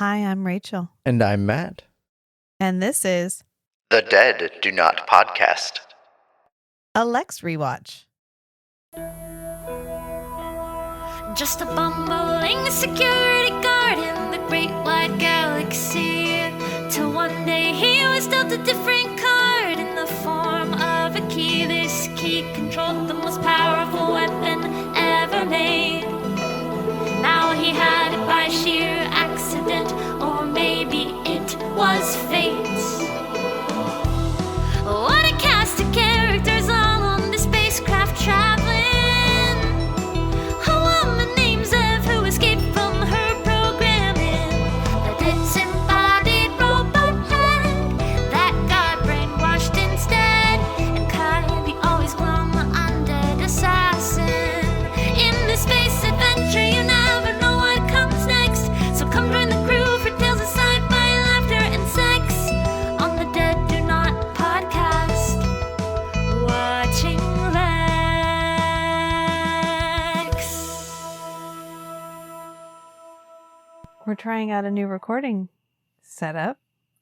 Hi, I'm Rachel. And I'm Matt. And this is The Dead Do Not Podcast. a Lexx Rewatch. Just a bumbling security guard in the great wide galaxy. Till one day he was dealt a different card in the form of a key. This key controlled the most powerful weapon ever made. Now he had it by sheer accident, or maybe it was fate. What a cast of characters all on the spacecraft traveling. A woman named Zev who escaped from her programming. The disembodied robot head that got brainwashed instead. And Kai, the always glum undead assassin. In this space adventure you never know what comes next. So come join the crew for tales of sci-fi, laughter, and sex on the Dead Do Not Podcast. Watching Lexx. We're trying out a new recording setup,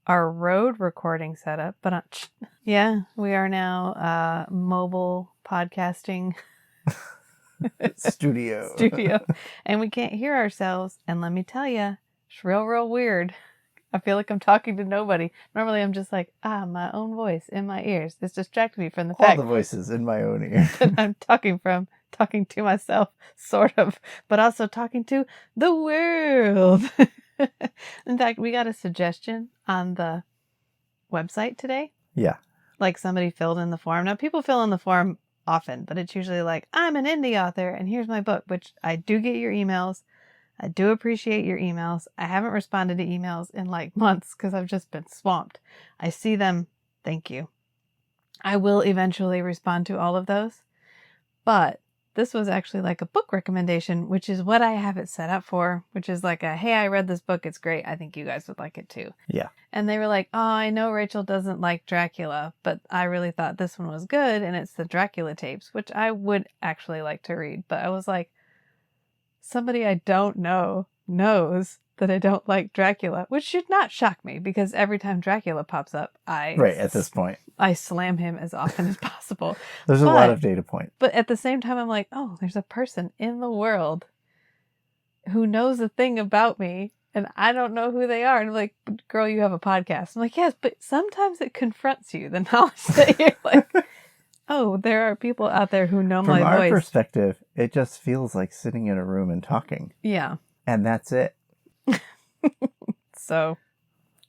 our road recording setup, but yeah, we are now mobile podcasting Studio. and we can't hear ourselves. And let me tell you, it's real weird. I feel like I'm talking to nobody. Normally I'm just like, my own voice in my ears. It's distracting me from the All fact the voices in my own ear. that I'm talking to myself, sort of, but also talking to the world. In fact, we got a suggestion on the website today. Yeah. Like somebody filled in the form. Now, people fill in the form often, but it's usually like, I'm an indie author and here's my book, which I do get your emails. I do appreciate your emails. I haven't responded to emails in like months because I've just been swamped. I see them. Thank you. I will eventually respond to all of those. But this was actually like a book recommendation, which is what I have it set up for, which is like a, hey, I read this book. It's great. I think you guys would like it too. Yeah. And they were like, oh, I know Rachel doesn't like Dracula, but I really thought this one was good. And it's the Dracula tapes, which I would actually like to read. But I was like, somebody I don't know knows that I don't like Dracula, which should not shock me because every time Dracula pops up, Right, at this point. I slam him as often as possible. There's a lot of data points. But at the same time, I'm like, oh, there's a person in the world who knows a thing about me and I don't know who they are. And I'm like, girl, you have a podcast. I'm like, yes, but sometimes it confronts you, the knowledge that you're like, oh, there are people out there who know my voice. From our perspective, it just feels like sitting in a room and talking. Yeah. And that's it. So,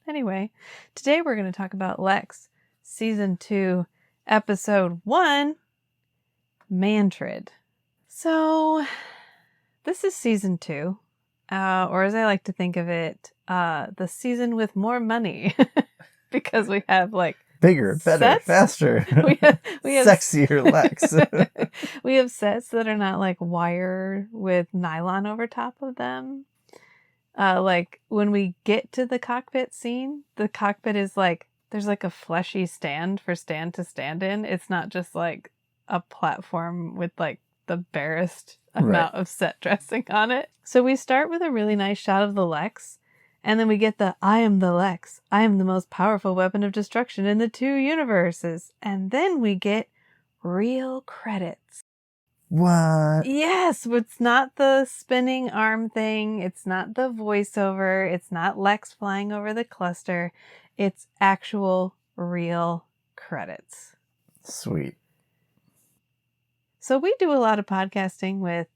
anyway, today we're going to talk about Lexx, Season 2, Episode 1, Mantrid. So, this is Season 2, or as I like to think of it, the season with more money, because we have like bigger, better, sets? faster, we have sexier Lexx. We have sets that are not like wire with nylon over top of them. Like when we get to the cockpit scene, the cockpit is like, there's like a fleshy stand for Stan to stand in. It's not just like a platform with like the barest amount of set dressing on it. So we start with a really nice shot of the Lexx. And then we get the, I am the Lexx. I am the most powerful weapon of destruction in the two universes. And then we get real credits. What? Yes, it's not the spinning arm thing. It's not the voiceover. It's not Lexx flying over the cluster. It's actual real credits. Sweet. So we do a lot of podcasting with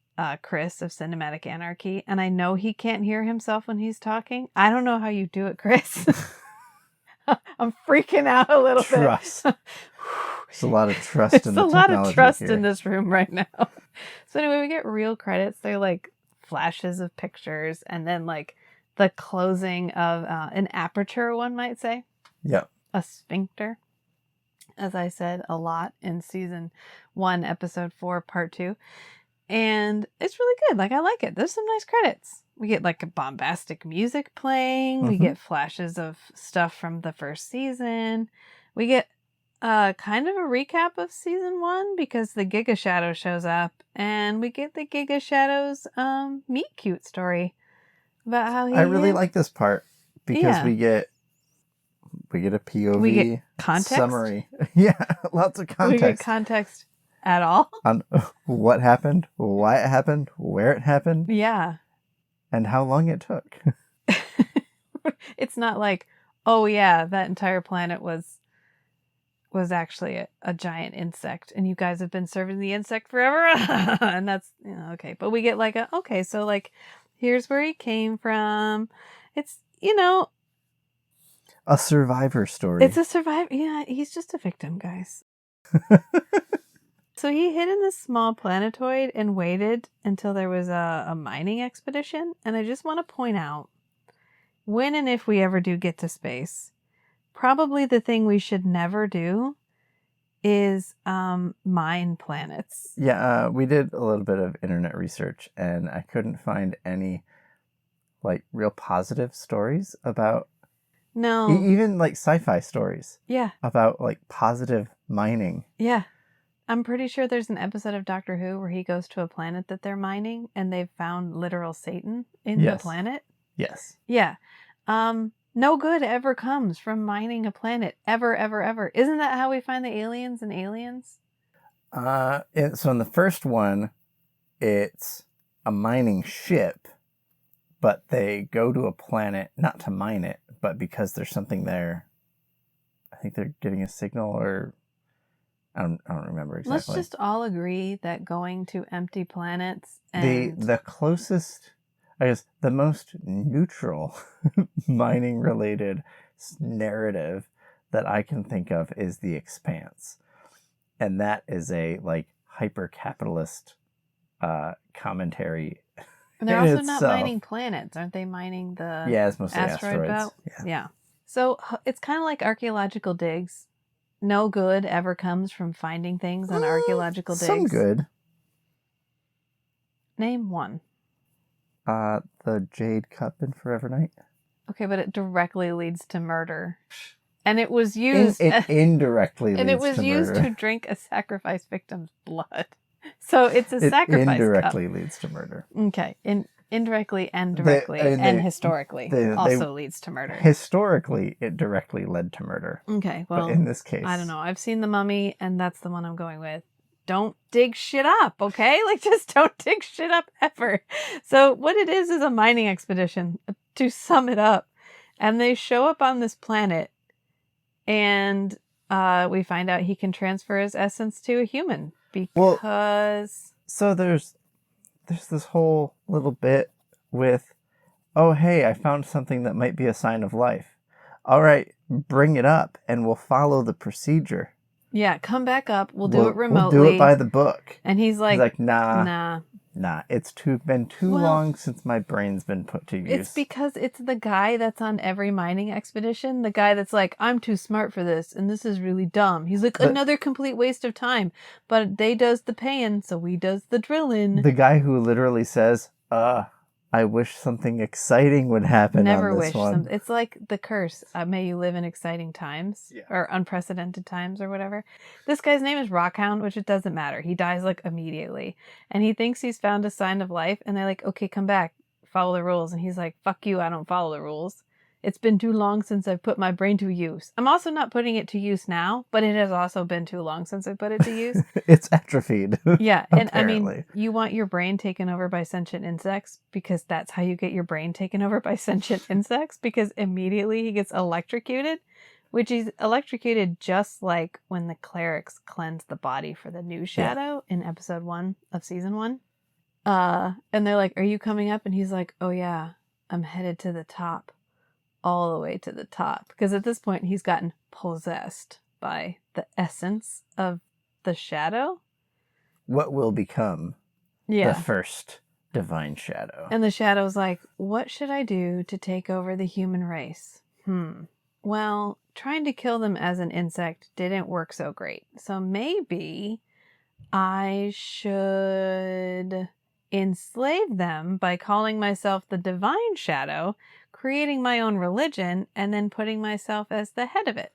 Chris of Cinematic Anarchy, and I know he can't hear himself when he's talking. I don't know how you do it, Chris. I'm freaking out a little bit. Trust. There's a lot of trust in the technology. There's a lot of trust here in this room right now. So anyway, we get real credits. They're like flashes of pictures, and then like the closing of an aperture, one might say. Yeah. A sphincter. As I said a lot in Season 1, Episode 4, Part 2. And it's really good. Like, I like it. There's some nice credits. We get like a bombastic music playing. Mm-hmm. We get flashes of stuff from the first season. We get kind of a recap of Season 1 because the Giga Shadow shows up. And we get the Giga Shadow's meet cute story. about how he I really is? like this part because Yeah. we get a POV We get context? summary. Yeah, lots of We get context context at all? on what happened, why it happened, where it happened, Yeah. and how long it took. It's not like, oh yeah, that entire planet was actually a giant insect and you guys have been serving the insect forever. And that's, okay. But we get like okay, so like, here's where he came from. It's, A survivor story. it's a survivor. Yeah, he's just a victim, guys. So he hid in this small planetoid and waited until there was a mining expedition. And I just want to point out, when and if we ever do get to space, probably the thing we should never do is mine planets. Yeah, we did a little bit of internet research, and I couldn't find any like real positive stories about No. even like sci-fi stories Yeah. about like positive mining. Yeah. I'm pretty sure there's an episode of Doctor Who where he goes to a planet that they're mining and they've found literal Satan in the planet. Yes. Yeah. No good ever comes from mining a planet. Ever, ever, ever. Isn't that how we find the aliens in Aliens? So in the first one, it's a mining ship, but they go to a planet not to mine it, but because there's something there. I think they're getting a signal, or I don't remember exactly. Let's just all agree that going to empty planets and the closest, I guess, the most neutral mining related narrative that I can think of is The Expanse. And that is a like hyper capitalist commentary. And they're in also not itself. mining planets. Aren't they mining the It's mostly asteroid asteroids. belt? Yeah. So it's kind of like archaeological digs. No good ever comes from finding things on archaeological digs. Some good. Name one. The Jade Cup in Forever Night. Okay, but it directly leads to murder. And it was used... It indirectly leads to murder. and it was used to drink a sacrifice victim's blood. So it's a sacrifice indirectly cup. leads to murder. Okay. Indirectly and directly and historically also leads to murder. Historically, it directly led to murder. Okay, well, but in this case, I don't know. I've seen The Mummy, and that's the one I'm going with. Don't dig shit up, okay? Like, just don't dig shit up ever. So what it is a mining expedition, to sum it up. And they show up on this planet, and we find out he can transfer his essence to a human because... So there's this whole little bit with, oh, hey, I found something that might be a sign of life. All right, bring it up and we'll follow the procedure. Yeah, come back up. We'll do it remotely. We'll do it by the book. And he's like, nah. It's been too long since my brain's been put to use. It's because it's the guy that's on every mining expedition. The guy that's like, I'm too smart for this, and this is really dumb. He's like, another complete waste of time. But they does the paying, so we does the drilling. The guy who literally says, I wish something exciting would happen. Never on this wish one. something. It's like the curse. May you live in exciting times or unprecedented times or whatever. This guy's name is Rockhound, which it doesn't matter. He dies like immediately, and he thinks he's found a sign of life. And they're like, "Okay, come back, follow the rules." And he's like, "Fuck you! I don't follow the rules. It's been too long since I've put my brain to use. I'm also not putting it to use now, but it has also been too long since I put it to use." It's atrophied. Yeah, and apparently. I mean, you want your brain taken over by sentient insects because that's how you get your brain taken over by sentient insects, because immediately he gets electrocuted, which is electrocuted just like when the clerics cleanse the body for the new shadow in episode 1 of season 1. And they're like, "Are you coming up?" And he's like, "Oh yeah, I'm headed to the top. All the way to the top." Because at this point, he's gotten possessed by the essence of the shadow. What will become the first divine shadow. And the shadow's like, what should I do to take over the human race? Well, trying to kill them as an insect didn't work so great. So maybe I should enslave them by calling myself the divine shadow, creating my own religion, and then putting myself as the head of it.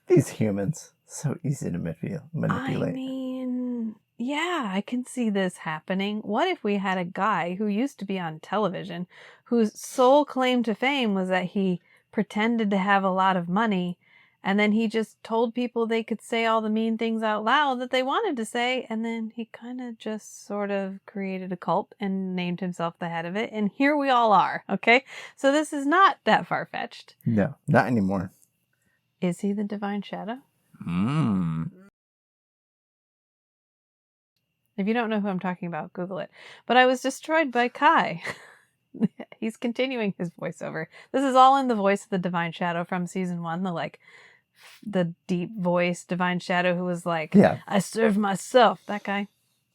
These humans, so easy to manipulate. I mean, yeah, I can see this happening. What if we had a guy who used to be on television, whose sole claim to fame was that he pretended to have a lot of money, and then he just told people they could say all the mean things out loud that they wanted to say, and then he kind of just sort of created a cult and named himself the head of it, and here we all are, okay? So this is not that far-fetched. No, not anymore. Is he the Divine Shadow? If you don't know who I'm talking about, Google it. But I was destroyed by Kai. He's continuing his voiceover. This is all in the voice of the Divine Shadow from season 1, the deep voice Divine Shadow who was like, Yeah. I serve myself, that guy.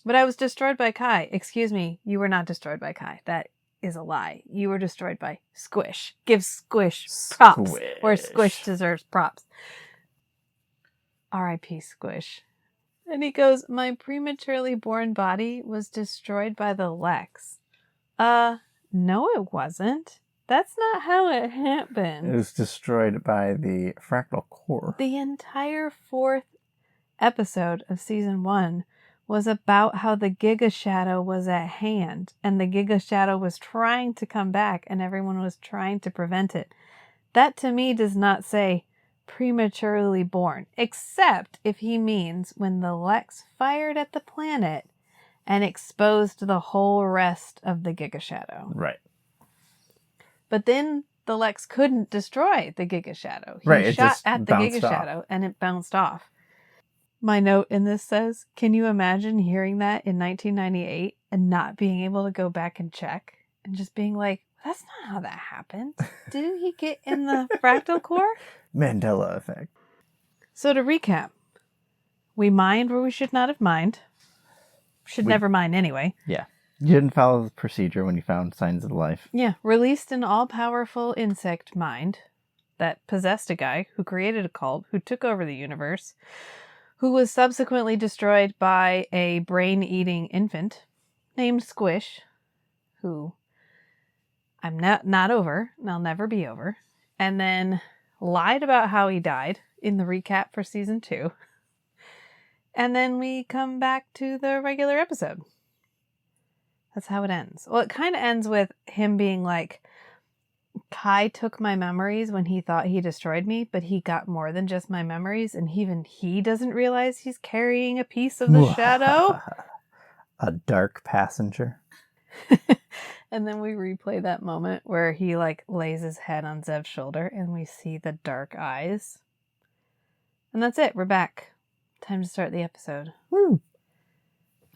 But I was destroyed by Kai. Excuse me, you were not destroyed by Kai. That is a lie. You were destroyed by Squish. Give Squish props where Squish deserves props. R.I.P. Squish. And he goes, my prematurely born body was destroyed by the Lexx. No it wasn't. That's not how it happened. It was destroyed by the fractal core. The entire 4th episode of season 1 was about how the Giga Shadow was at hand, and the Giga Shadow was trying to come back, and everyone was trying to prevent it. That to me does not say prematurely born, except if he means when the Lexx fired at the planet and exposed the whole rest of the Giga Shadow. Right. But then the Lexx couldn't destroy the Giga Shadow. He Right, it shot just at the bounced Giga off. Shadow and it bounced off. My note in this says, can you imagine hearing that in 1998 and not being able to go back and check and just being like, that's not how that happened. Didn't he get in the fractal core? Mandela effect. So to recap, we mined where we should not have mined. Should never mine anyway. Yeah. You didn't follow the procedure when you found signs of life. Yeah, released an all-powerful insect mind that possessed a guy who created a cult, who took over the universe, who was subsequently destroyed by a brain-eating infant named Squish, who I'm not over, and I'll never be over, and then lied about how he died in the recap for season 2. And then we come back to the regular episode. That's how it ends. Well, it kind of ends with him being like, Kai took my memories when he thought he destroyed me, but he got more than just my memories, and even he doesn't realize he's carrying a piece of the shadow. A dark passenger. And then we replay that moment where he lays his head on Zev's shoulder and we see the dark eyes. And that's it. We're back. Time to start the episode. Woo.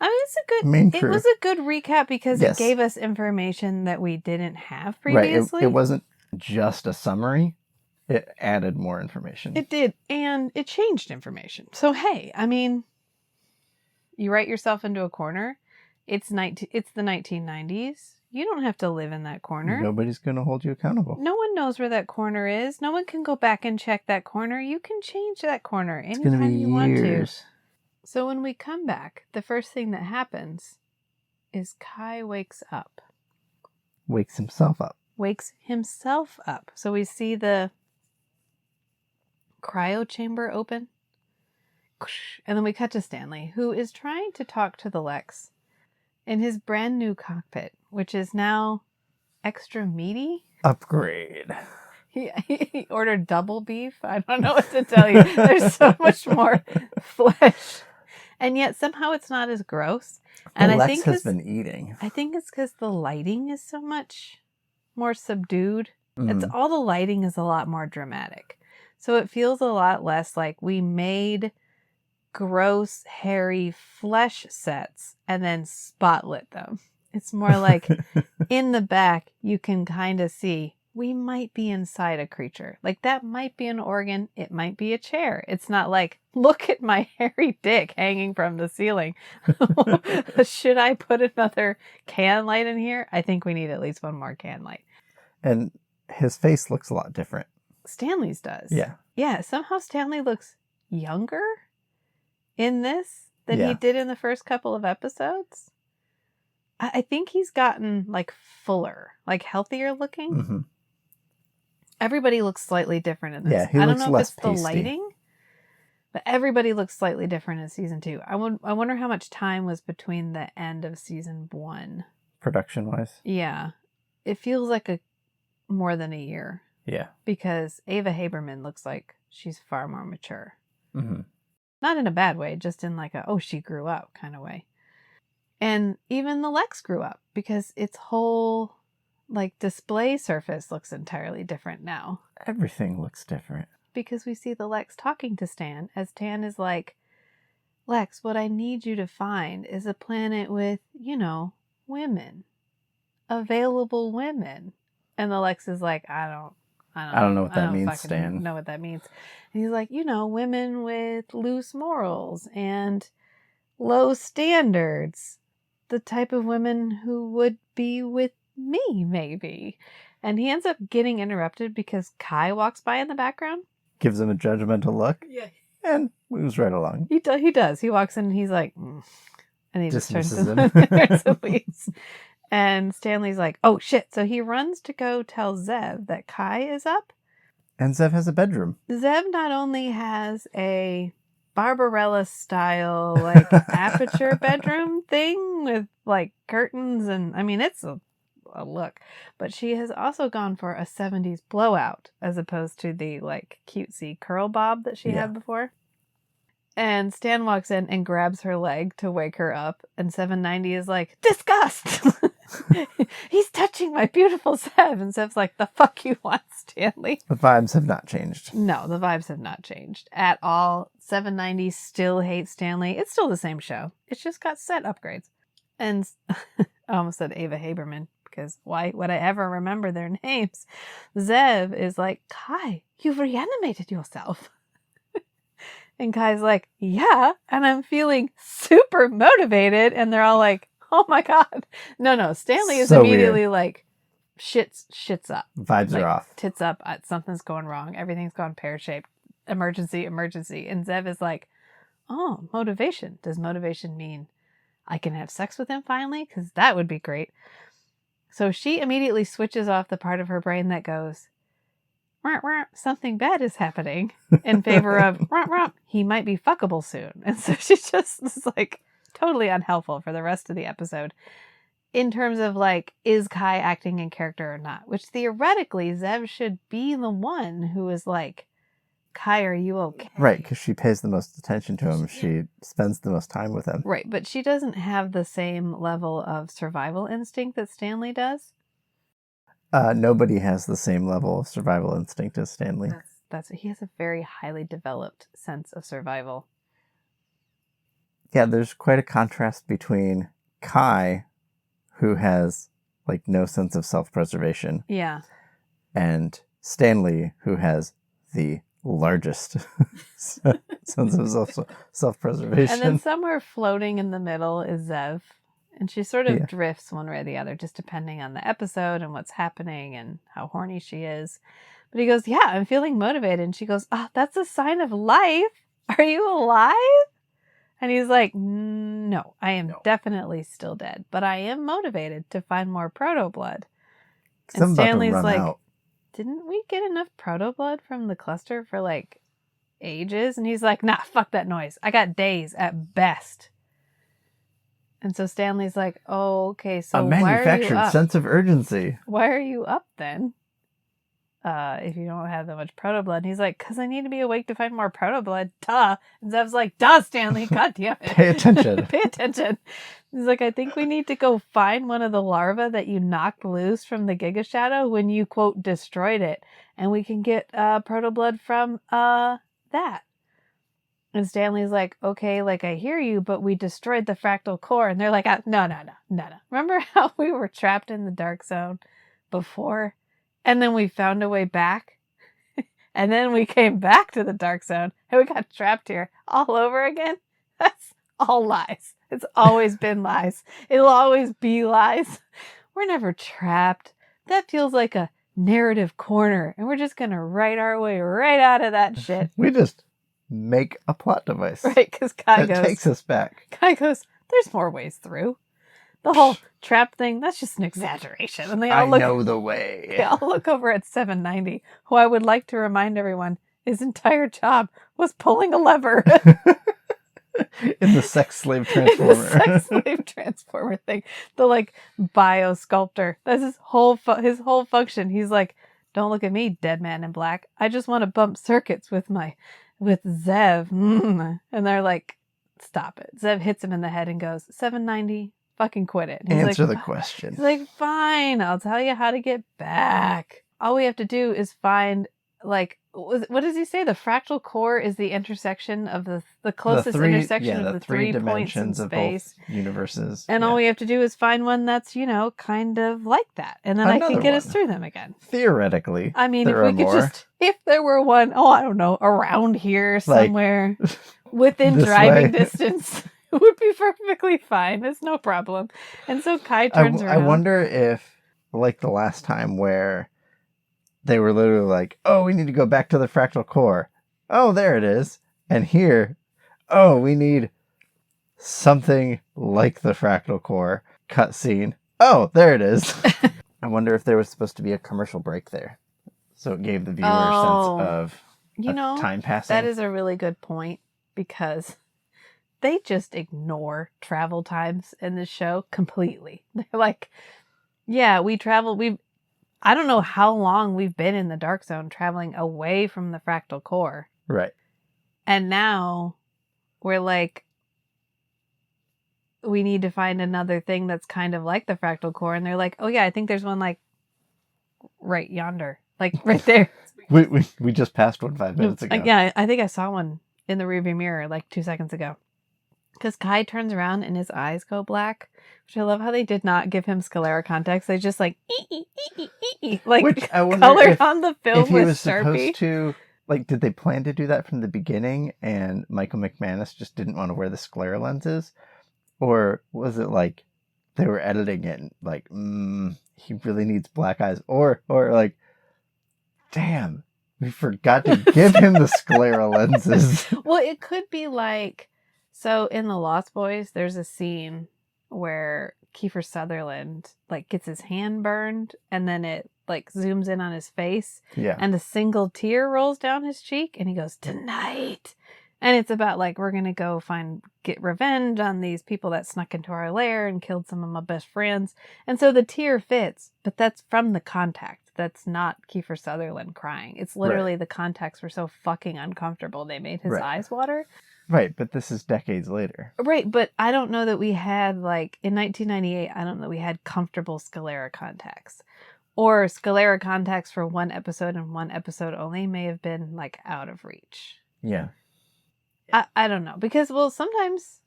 I mean, it's a good. Main It crew. was a good recap because Yes. it gave us information that we didn't have previously. Right. It wasn't just a summary. It added more information. It did, and it changed information. So hey, I mean, you write yourself into a corner. It's the 1990s. You don't have to live in that corner. Nobody's going to hold you accountable. No one knows where that corner is. No one can go back and check that corner. You can change that corner It's going to anytime be you want to. years. So when we come back, the first thing that happens is Kai wakes up. Wakes himself up. Wakes himself up. So we see the cryo chamber open. And then we cut to Stanley, who is trying to talk to the Lexx in his brand new cockpit, which is now extra meaty. Upgrade. He ordered double beef. I don't know what to tell you. There's so much more flesh. And yet somehow it's not as gross. And Lex I think has been eating. I think it's because the lighting is so much more subdued. Mm. It's all the lighting is a lot more dramatic. So it feels a lot less like we made gross, hairy flesh sets and then spotlit them. It's more like in the back, you can kind of see we might be inside a creature. Like that might be an organ. It might be a chair. It's not like, look at my hairy dick hanging from the ceiling. Should I put another can light in here? I think we need at least one more can light. And his face looks a lot different. Stanley's does. Yeah. Yeah. Somehow Stanley looks younger in this than he did in the first couple of episodes. I think he's gotten like fuller, like healthier looking. Mm-hmm. Everybody looks slightly different in this. Yeah, he I don't looks know if less it's the pasty. lighting. But everybody looks slightly different in season 2. I wonder how much time was between the end of season 1. Production-wise? Yeah. It feels like more than a year. Yeah. Because Ava Haberman looks like she's far more mature. Mm-hmm. Not in a bad way, just in like she grew up kind of way. And even the Lexx grew up because its whole like display surface looks entirely different now. Everything looks different. Because we see the Lexx talking to Stan as Stan is like, Lexx, what I need you to find is a planet with, women. Available women. And the Lexx is like, I don't know what that means, Stan. Know what that means. And he's like, women with loose morals and low standards. The type of women who would be with me, maybe. And he ends up getting interrupted because Kai walks by in the background. Gives him a judgmental look. Yeah. And moves right along. He does. He walks in and he's like, and he just turns him. and leaves. And Stanley's like, oh shit. So he runs to go tell Zev that Kai is up. And Zev has a bedroom. Zev not only has a Barbarella style, like aperture bedroom thing with like curtains and it's a look, but she has also gone for a 70s blowout as opposed to the like cutesy curl bob that she had before. And Stan walks in and grabs her leg to wake her up, and 790 is like, disgust! He's touching my beautiful Zev. And Zev's like, the fuck you want, Stanley? The vibes have not changed. No, the vibes have not changed at all. 790 still hates Stanley. It's still the same show. It's just got set upgrades. And I almost said Ava Haberman, because why would I ever remember their names? Zev is like, Kai, you've reanimated yourself. And Kai's like, yeah, and I'm feeling super motivated. And they're all like, oh my God. No, Stanley is immediately weird. Like, shits up. Vibes are off. Tits up. Something's going wrong. Everything's gone pear-shaped. Emergency. And Zev is like, oh, motivation. Does motivation mean I can have sex with him finally? Because that would be great. So she immediately switches off the part of her brain that goes, something bad is happening, in favor of he might be fuckable soon. And so she just is like totally unhelpful for the rest of the episode in terms of like, is Kai acting in character or not? Which theoretically Zev should be the one who is like, Kai, are you okay? Right, because she pays the most attention to him. She spends the most time with him. Right, but she doesn't have the same level of survival instinct that Stanley does. Nobody has the same level of survival instinct as Stanley. He has a very highly developed sense of survival. Yeah, there's quite a contrast between Kai, who has like no sense of self-preservation. Yeah. And Stanley, who has the largest sense of self-preservation. And then somewhere floating in the middle is Zev. And she sort of drifts one way or the other, just depending on the episode and what's happening and how horny she is. But he goes, yeah, I'm feeling motivated. And she goes, oh, that's a sign of life. Are you alive? And he's like, no, I am definitely still dead. But I am motivated to find more proto-blood. And Stanley's like, didn't we get enough proto-blood from the cluster for like ages? And he's like, nah, fuck that noise. I got days at best. And so Stanley's like, oh, okay, so a manufactured sense of urgency. Why are you up then? If you don't have that much proto-blood. And he's like, because I need to be awake to find more proto-blood. Duh. And Zev's like, duh, Stanley. God damn it. Pay attention. Pay attention. He's like, I think we need to go find one of the larvae that you knocked loose from the Giga Shadow when you, quote, destroyed it. And we can get proto-blood from that. And Stanley's like, okay, like I hear you, but we destroyed the fractal core. And they're like, no. Remember how we were trapped in the dark zone before? And then we found a way back. And then we came back to the dark zone and we got trapped here all over again. That's all lies. It's always been lies. It'll always be lies. We're never trapped. That feels like a narrative corner. And we're just going to write our way right out of that shit. We just make a plot device. Right, because Kai goes... takes us back. Kai goes, there's more ways through. The whole trap thing, that's just an exaggeration. And they all know the way. They all look over at 790, who I would like to remind everyone His entire job was pulling a lever. In the sex slave The transformer. sex slave transformer thing. The like bio sculptor. That's his whole function. He's like, don't look at me, dead man in black. I just want to bump circuits with Zev. And they're like, stop it. Zev hits him in the head and goes, 790, fucking quit it. He's Answer like, the question. He's like, fine, I'll tell you how to get back. All we have to do is find, like, what does he say? The fractal core is the intersection of the closest intersection of the three dimensions points in of space. both universes. And all we have to do is find one that's, kind of like that. And then I can get us through them again. Theoretically. I mean, there if we could if there were one, I don't know, around here somewhere within driving distance, it would be perfectly fine. It's no problem. And so Kai turns around. I wonder if, like the last time where they were literally like, oh, we need to go back to the fractal core. Oh, there it is. And here, oh, we need something like the fractal core cutscene. Oh, there it is. I wonder if there was supposed to be a commercial break there. So it gave the viewer a sense of time passing. That is a really good point, because they just ignore travel times in this show completely. They're like, yeah, I don't know how long we've been in the dark zone traveling away from the fractal core. Right. And now we're like, we need to find another thing that's kind of like the fractal core. And they're like, oh yeah, I think there's one like right yonder, like right there. we just passed one 5 minutes ago. Yeah, I think I saw one in the rearview mirror like 2 seconds ago. Because Kai turns around and his eyes go black, which I love how they did not give him sclera context. They just like like which I wonder colored on the film if he with was Sharpie. supposed to, like, did they plan to do that from the beginning and Michael McManus just didn't want to wear the sclera lenses? Or was it like they were editing it and like, he really needs black eyes? Or like, damn, we forgot to give him the sclera lenses. Well, it could be like, so in The Lost Boys, there's a scene where Kiefer Sutherland like gets his hand burned and then it like zooms in on his face. Yeah. And a single tear rolls down his cheek and he goes, tonight. And it's about like, we're going to go get revenge on these people that snuck into our lair and killed some of my best friends. And so the tear fits, but that's from the contact. That's not Kiefer Sutherland crying. It's literally the contacts were so fucking uncomfortable. They made his eyes water. Right, but this is decades later. Right, but I don't know that we had, like, in 1998, I don't know that we had comfortable sclera contacts. Or sclera contacts for one episode and one episode only may have been, like, out of reach. Yeah. I don't know. Because, well, sometimes...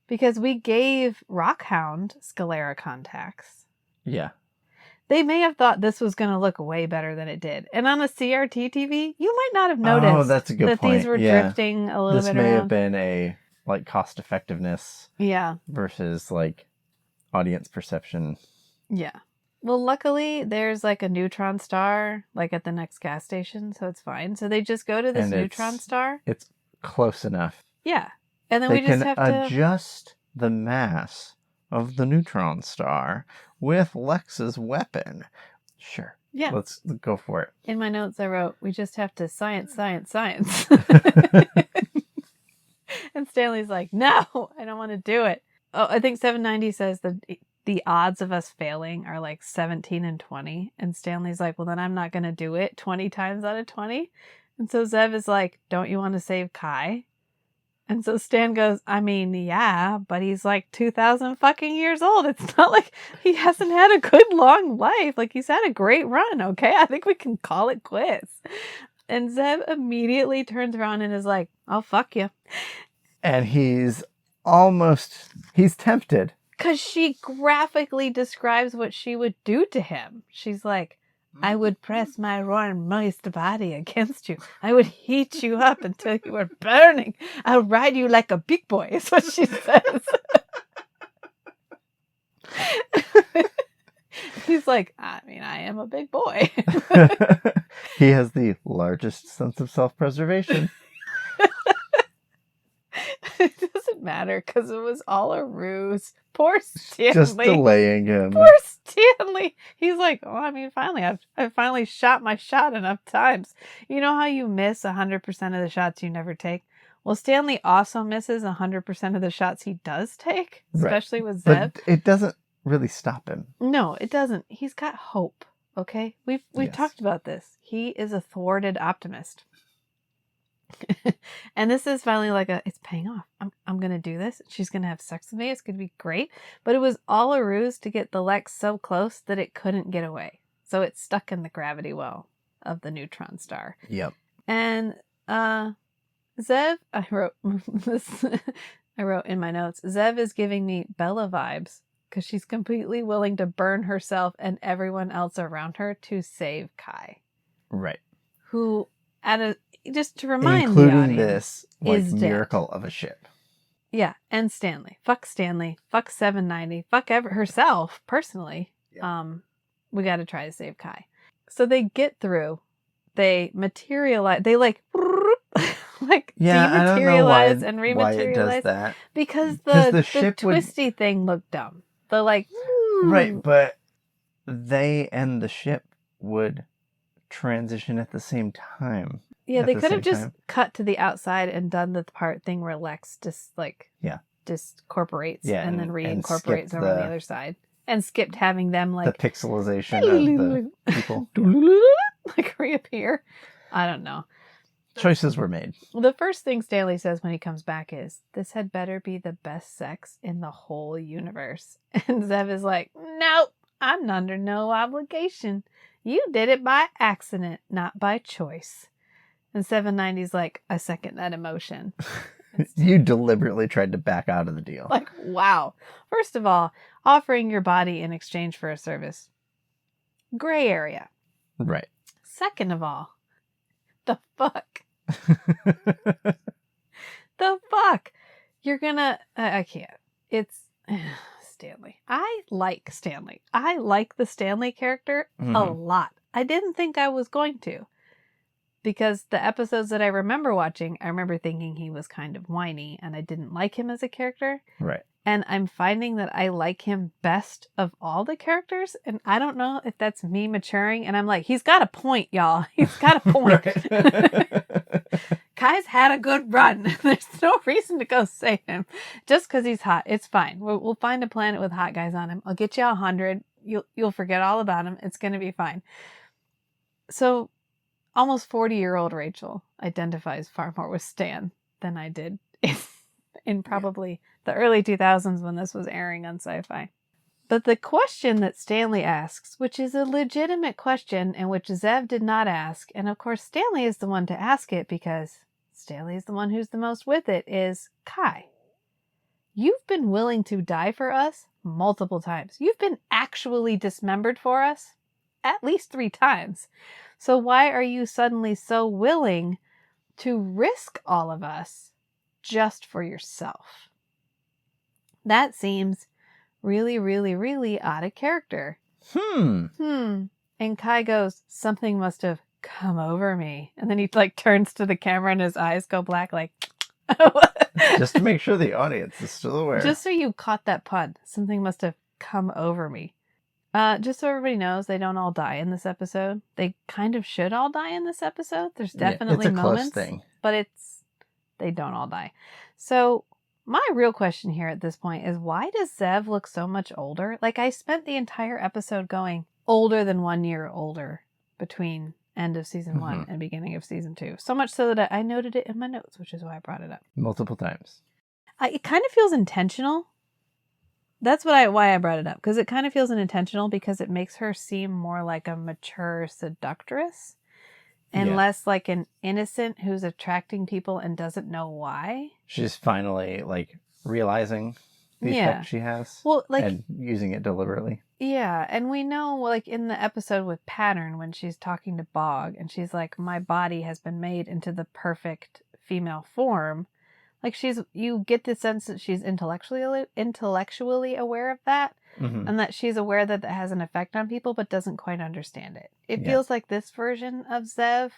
because we gave Rockhound sclera contacts. Yeah. They may have thought this was going to look way better than it did. And on a CRT TV, you might not have noticed that's a good that point. these were drifting a little bit around. This may have been a, like, cost effectiveness versus, like, audience perception. Yeah. Well, luckily, there's, like, a neutron star, like, at the next gas station, so it's fine. So they just go to this neutron star. It's close enough. Yeah. And then we just have to adjust the mass of the neutron star with Lexx's weapon. Sure. Yeah. Let's go for it. In my notes, I wrote, we just have to science. And Stanley's like, no, I don't want to do it. Oh, I think 790 says that the odds of us failing are like 17 and 20. And Stanley's like, well, then I'm not going to do it 20 times out of 20. And so Zev is like, don't you want to save Kai? And so Stan goes, I mean, yeah, but he's like 2,000 fucking years old. It's not like he hasn't had a good long life. Like, he's had a great run, okay? I think we can call it quits. And Zev immediately turns around and is like, oh, fuck you. And he's tempted. Because she graphically describes what she would do to him. She's like, I would press my warm, moist body against you. I would heat you up until you were burning. I'll ride you like a big boy, is what she says. He's like, I mean, I am a big boy. He has the largest sense of self-preservation. It doesn't doesn't matter because it was all a ruse. Poor Stanley. Just delaying him. Poor Stanley. He's like, oh, I mean, finally, I've finally shot my shot enough times. You know how you miss 100% of the shots you never take? Well, Stanley also misses 100% of the shots he does take, especially with Zev. But it doesn't really stop him. No, it doesn't. He's got hope. Okay, we've Yes. talked about this. He is a thwarted optimist. And this is finally like it's paying off. I'm gonna do this. She's gonna have sex with me. It's gonna be great. But it was all a ruse to get the Lexx so close that it couldn't get away. So it's stuck in the gravity well of the neutron star. Yep. And Zev, I wrote this. I wrote in my notes. Zev is giving me Bella vibes because she's completely willing to burn herself and everyone else around her to save Kai. Right. Who just to remind including the audience, this like is dead. miracle of a ship. Yeah, and Stanley. Fuck Stanley. Fuck 790. Fuck herself personally. Yeah. We got to try to save Kai. So they get through. They materialize. They like dematerialize and rematerialize. Why it does that? Because the the ship twisty thing looked dumb. The like Right, but they and the ship would transition at the same time. Yeah, at they the could have same just time. cut to the outside and done the part thing where Lexx just discorporates and then and reincorporates skipped over the other side. And skipped having them the like pixelization of the people. like reappear. I don't know. Choices were made. The first thing Stanley says when he comes back is, "This had better be the best sex in the whole universe." And Zev is like, "Nope, I'm under no obligation. You did it by accident, not by choice." And 790's like, "I second that emotion." You deliberately tried to back out of the deal. Like, wow. First of all, offering your body in exchange for a service. Gray area. Right. Second of all, the fuck? The fuck? You're gonna... I can't. It's... Stanley. I like Stanley. I like the Stanley character a lot. I didn't think I was going to. Because the episodes that I remember watching, I remember thinking he was kind of whiny and I didn't like him as a character. Right. And I'm finding that I like him best of all the characters. And I don't know if that's me maturing. And I'm like, he's got a point, y'all. He's got a point. Kai's had a good run. There's no reason to go save him. Just because he's hot. It's fine. We'll find a planet with hot guys on him. I'll get you 100. You'll forget all about him. It's going to be fine. So almost 40-year-old Rachel identifies far more with Stan than I did in probably the early 2000s when this was airing on Sci-Fi. But the question that Stanley asks, which is a legitimate question and which Zev did not ask, and of course Stanley is the one to ask it because Stanley is the one who's the most with it, is Kai. You've been willing to die for us multiple times. You've been actually dismembered for us at least 3 times. So why are you suddenly so willing to risk all of us just for yourself? That seems really, really, really out of character. And Kai goes, "Something must have come over me." And then he like turns to the camera and his eyes go black like... Just to make sure the audience is still aware. Just so you caught that pun. Something must have come over me. Just so everybody knows, they don't all die in this episode. They kind of should all die in this episode. There's definitely it's a moments, close thing. but they don't all die. So my real question here at this point is, why does Zev look so much older? Like, I spent the entire episode going older than 1 year older between end of season 1 and beginning of season 2. So much so that I noted it in my notes, which is why I brought it up. Multiple times. It kind of feels intentional. That's why I brought it up, because it kind of feels unintentional because it makes her seem more like a mature seductress and less like an innocent who's attracting people and doesn't know why. She's finally like realizing the effect she has. Well, like, and using it deliberately. Yeah, and we know, like, in the episode with Pattern when she's talking to Bog and she's like, "My body has been made into the perfect female form." Like, you get the sense that she's intellectually aware of that, and that she's aware that that has an effect on people, but doesn't quite understand it. It feels like this version of Zev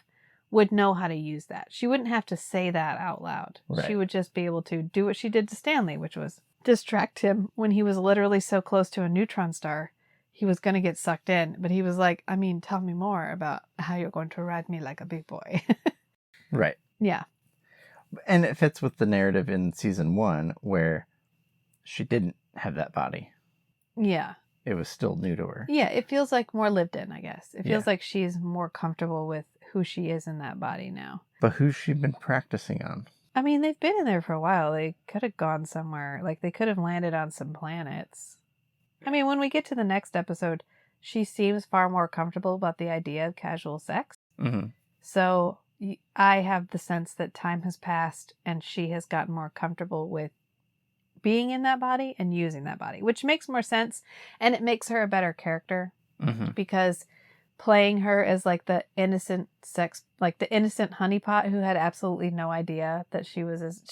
would know how to use that. She wouldn't have to say that out loud. Right. She would just be able to do what she did to Stanley, which was distract him when he was literally so close to a neutron star. He was going to get sucked in, but he was like, I mean, tell me more about how you're going to ride me like a big boy. Right. Yeah. And it fits with the narrative in season 1 where she didn't have that body. Yeah. It was still new to her. Yeah, it feels like more lived in, I guess. It feels Yeah. like she's more comfortable with who she is in that body now. But who's she been practicing on? I mean, they've been in there for a while. They could have gone somewhere. Like, they could have landed on some planets. I mean, when we get to the next episode, she seems far more comfortable about the idea of casual sex. Mm-hmm. So I have the sense that time has passed and she has gotten more comfortable with being in that body and using that body, which makes more sense. And it makes her a better character Mm-hmm. because playing her as like the innocent honeypot who had absolutely no idea that she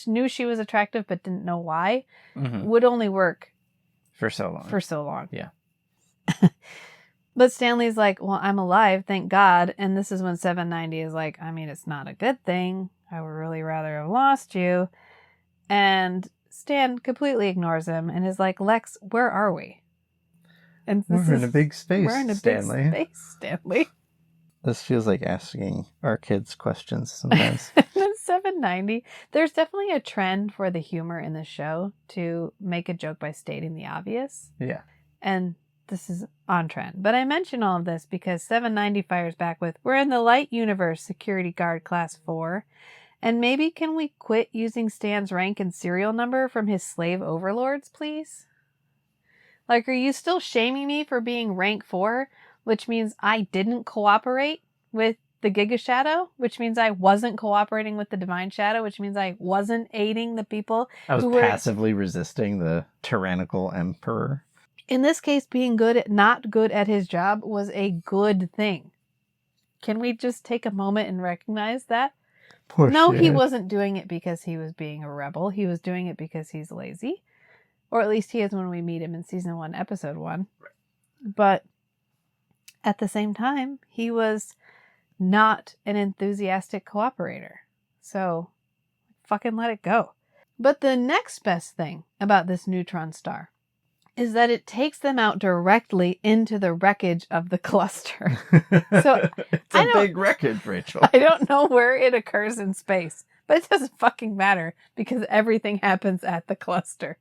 knew she was attractive but didn't know why Mm-hmm. would only work For so long. Yeah. But Stanley's like, well, I'm alive, thank God. And this is when 790 is like, I mean, it's not a good thing. I would really rather have lost you. And Stan completely ignores him and is like, Lexx, where are we? And We're in a big space, We're in a Stanley. big space, Stanley. This feels like asking our kids questions sometimes. 790. There's definitely a trend for the humor in the show to make a joke by stating the obvious. Yeah. And this is on trend. But I mention all of this because 790 fires back with, we're in the light universe, security guard class 4. And maybe can we quit using Stan's rank and serial number from his slave overlords, please? Like, are you still shaming me for being rank 4, which means I didn't cooperate with the Giga Shadow, which means I wasn't cooperating with the Divine Shadow, which means I wasn't aiding the people I was who were, passively resisting the tyrannical emperor. in this case, being not good at his job was a good thing. Can we just take a moment and recognize that? Poor No, he shit. wasn't doing it because he was being a rebel. He was doing it because he's lazy. Or at least he is when we meet him in season 1, episode 1. Right. But at the same time, he was not an enthusiastic cooperator. So fucking let it go. But the next best thing about this neutron star is that it takes them out directly into the wreckage of the cluster. So, it's I a don't- big wreckage, Rachel. I don't know where it occurs in space, but it doesn't fucking matter because everything happens at the cluster.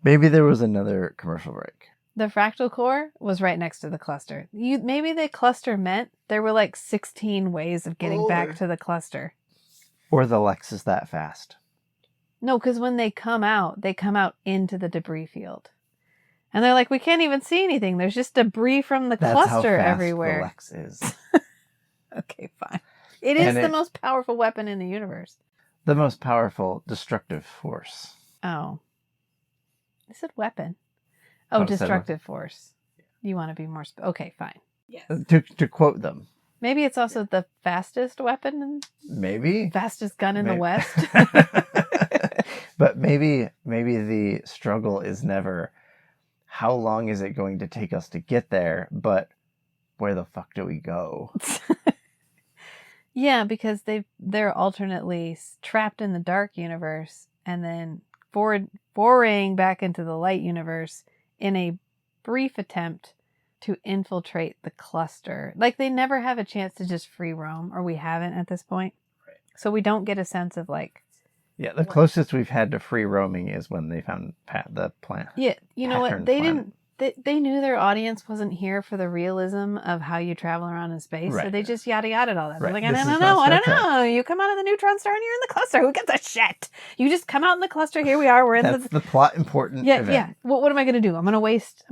Maybe there was another commercial break. The fractal core was right next to the cluster. Maybe the cluster meant there were like 16 ways of getting back to the cluster. Or the Lexx is that fast. No, because when they come out into the debris field. And they're like, we can't even see anything. There's just debris from the That's how cluster fast everywhere. the Lexx is. Okay, fine. It is And the most powerful weapon in the universe. The most powerful destructive force. Oh. Is it weapon? Oh, Oh, destructive force. You want to be more... okay, fine. Yes. To quote them. Maybe it's also the fastest weapon and Maybe. fastest gun in the Maybe. West. But maybe the struggle is never how long is it going to take us to get there, but where the fuck do we go? Yeah, because they're alternately trapped in the dark universe and then foraying back into the light universe in a brief attempt to infiltrate the cluster. Like, they never have a chance to just free roam, or we haven't at this point. Right. So we don't get a sense of like... Yeah, the closest we've had to free roaming is when they found the plant. Yeah, you know what? Pattern They planet. didn't... They knew their audience wasn't here for the realism of how you travel around in space, so Right. they just yada yada all that. They're Right. like, I This don't is know, not I don't Star Trek. know. You come out of the neutron star and you're in the cluster. Who gives a shit? You just come out in the cluster. Here we are. We're in That's the plot important event. yeah. What am I gonna do? I'm gonna waste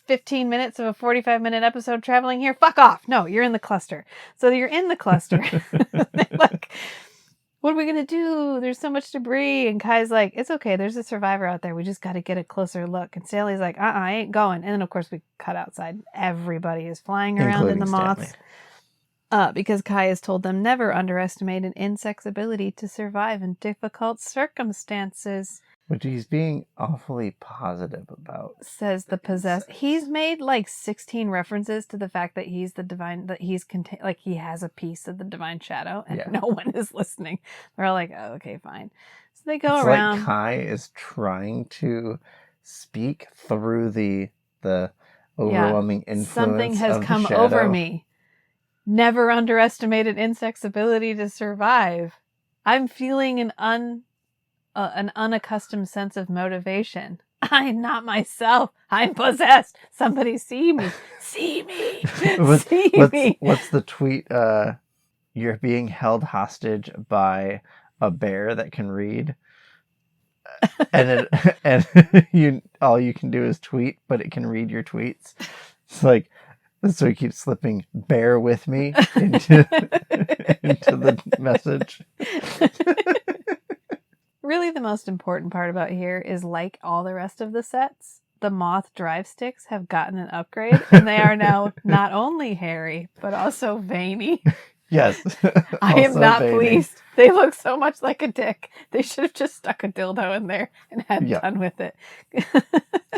15 minutes of a 45-minute episode traveling here. Fuck off. No, you're in the cluster. So you're in the cluster. Like, what are we going to do? There's so much debris. And Kai's like, it's okay. There's a survivor out there. We just got to get a closer look. And Stanley's like, I ain't going. And then, of course, we cut outside. Everybody is flying around in the Including moths. Because Kai has told them never underestimate an insect's ability to survive in difficult circumstances. Which he's being awfully positive about. Says the possessed. He's made like 16 references to the fact that he's the divine, that he's like he has a piece of the divine shadow, and no one is listening. They're all like, oh, okay, fine. So they go around. Like Kai is trying to speak through the overwhelming influence. Something has of come the shadow. over me. Never underestimate an insect's ability to survive. I'm feeling an unaccustomed sense of motivation. I'm not myself. I'm possessed. Somebody see me. See me. See me. What's the tweet? You're being held hostage by a bear that can read. And all you can do is tweet, but it can read your tweets. It's like, so he keeps slipping "bear with me" into the message. Really, the most important part about here is, like all the rest of the sets, the moth drive sticks have gotten an upgrade, and they are now not only hairy, but also veiny. Yes. I am not pleased. They look so much like a dick. They should have just stuck a dildo in there and had done with it.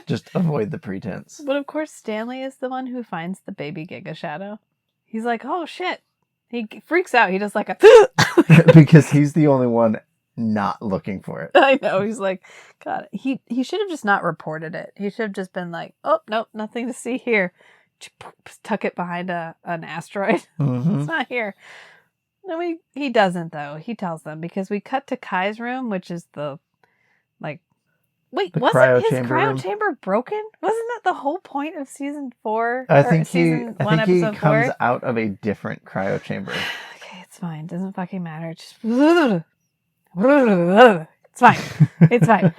Just avoid the pretense. But of course, Stanley is the one who finds the baby Giga Shadow. He's like, oh shit. He freaks out. He does like a... Because he's the only one not looking for it. I know. He's like, God, he should have just not reported it. He should have just been like, oh, nope, nothing to see here. Tuck it behind an asteroid. Mm-hmm. It's not here. No, he doesn't, though. He tells them, because we cut to Kai's room, which is the, like, wait, wasn't his cryo chamber broken? Wasn't that the whole point of season 4? I think he comes out of a different cryo chamber. Okay, it's fine. Doesn't fucking matter. Just... It's fine. It's fine.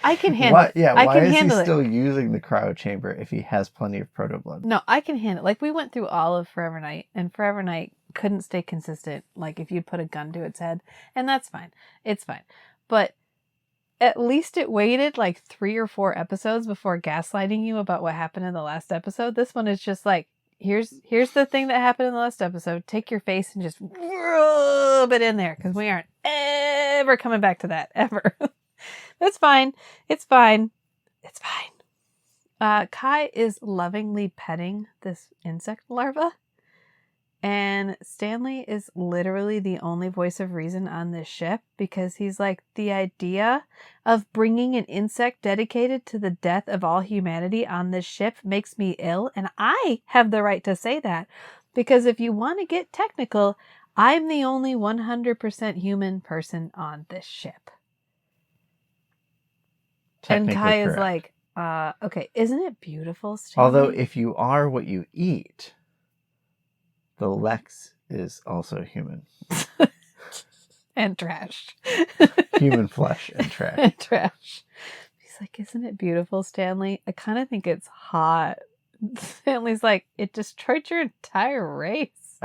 I can handle it. Yeah, I why can is handle he it. still using the cryo chamber if he has plenty of proto blood? No, I can handle it. Like, we went through all of Forever Night, and Forever Night couldn't stay consistent. Like, if you put a gun to its head, and that's fine. It's fine. But at least it waited like 3 or 4 episodes before gaslighting you about what happened in the last episode. This one is just like, here's the thing that happened in the last episode. Take your face and just rub it in there, because we aren't ever coming back to that, ever. It's fine. It's fine. It's fine. Kai is lovingly petting this insect larva, and Stanley is literally the only voice of reason on this ship, because he's like, the idea of bringing an insect dedicated to the death of all humanity on this ship makes me ill, and I have the right to say that, because if you want to get technical, I'm the only 100% human person on this ship. And Kai is like, okay, isn't it beautiful, Stanley? Although if you are what you eat, the Lexx is also human. And trash. Human flesh and trash. And trash. He's like, isn't it beautiful, Stanley? I kind of think it's hot. Stanley's like, it destroyed your entire race.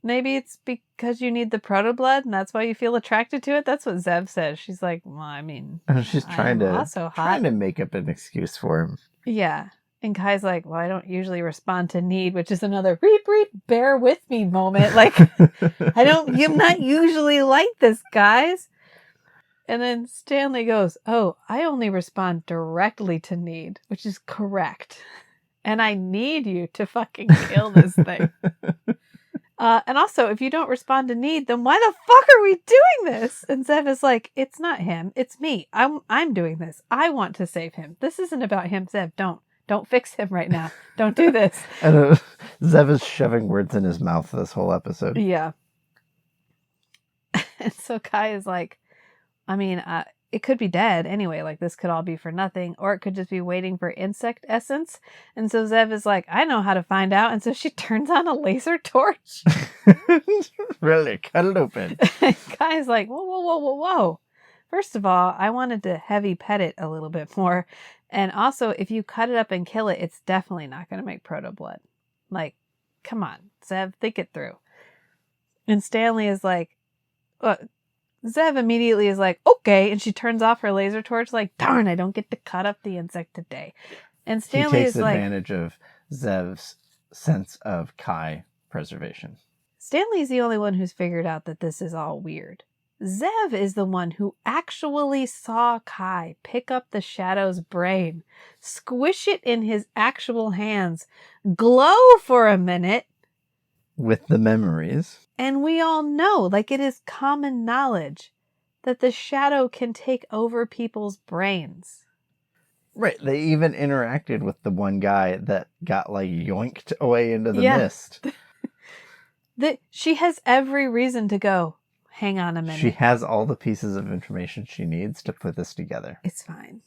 Maybe it's because you need the proto blood and that's why you feel attracted to it. That's what Zev says. She's like, well, I mean, she's trying to make up an excuse for him. Yeah. And Kai's like, well, I don't usually respond to need, which is another reap, reap, bear with me moment. Like, I'm not usually like this, guys. And then Stanley goes, oh, I only respond directly to need, which is correct. And I need you to fucking kill this thing. And also, if you don't respond to need, then why the fuck are we doing this? And Zev is like, it's not him. It's me. I'm doing this. I want to save him. This isn't about him, Zev. Don't fix him right now. Don't do this. And Zev is shoving words in his mouth this whole episode. Yeah. And so Kai is like, I mean, it could be dead anyway. Like, this could all be for nothing. Or it could just be waiting for insect essence. And so Zev is like, I know how to find out. And so she turns on a laser torch. Really? Cut it open. And Kai's like, whoa. First of all, I wanted to heavy pet it a little bit more. And also, if you cut it up and kill it, it's definitely not going to make proto blood. Like, come on, Zev, think it through. And Stanley is like, Zev immediately is like, okay. And she turns off her laser torch like, darn, I don't get to cut up the insect today. And Stanley is like... He takes advantage of Zev's sense of Kai preservation. Stanley's the only one who's figured out that this is all weird. Zev is the one who actually saw Kai pick up the Shadow's brain, squish it in his actual hands, glow for a minute. With the memories. And we all know, like, it is common knowledge that the Shadow can take over people's brains. Right. They even interacted with the one guy that got, like, yoinked away into the Yeah. mist. She has every reason to go, hang on a minute. She has all the pieces of information she needs to put this together. It's fine.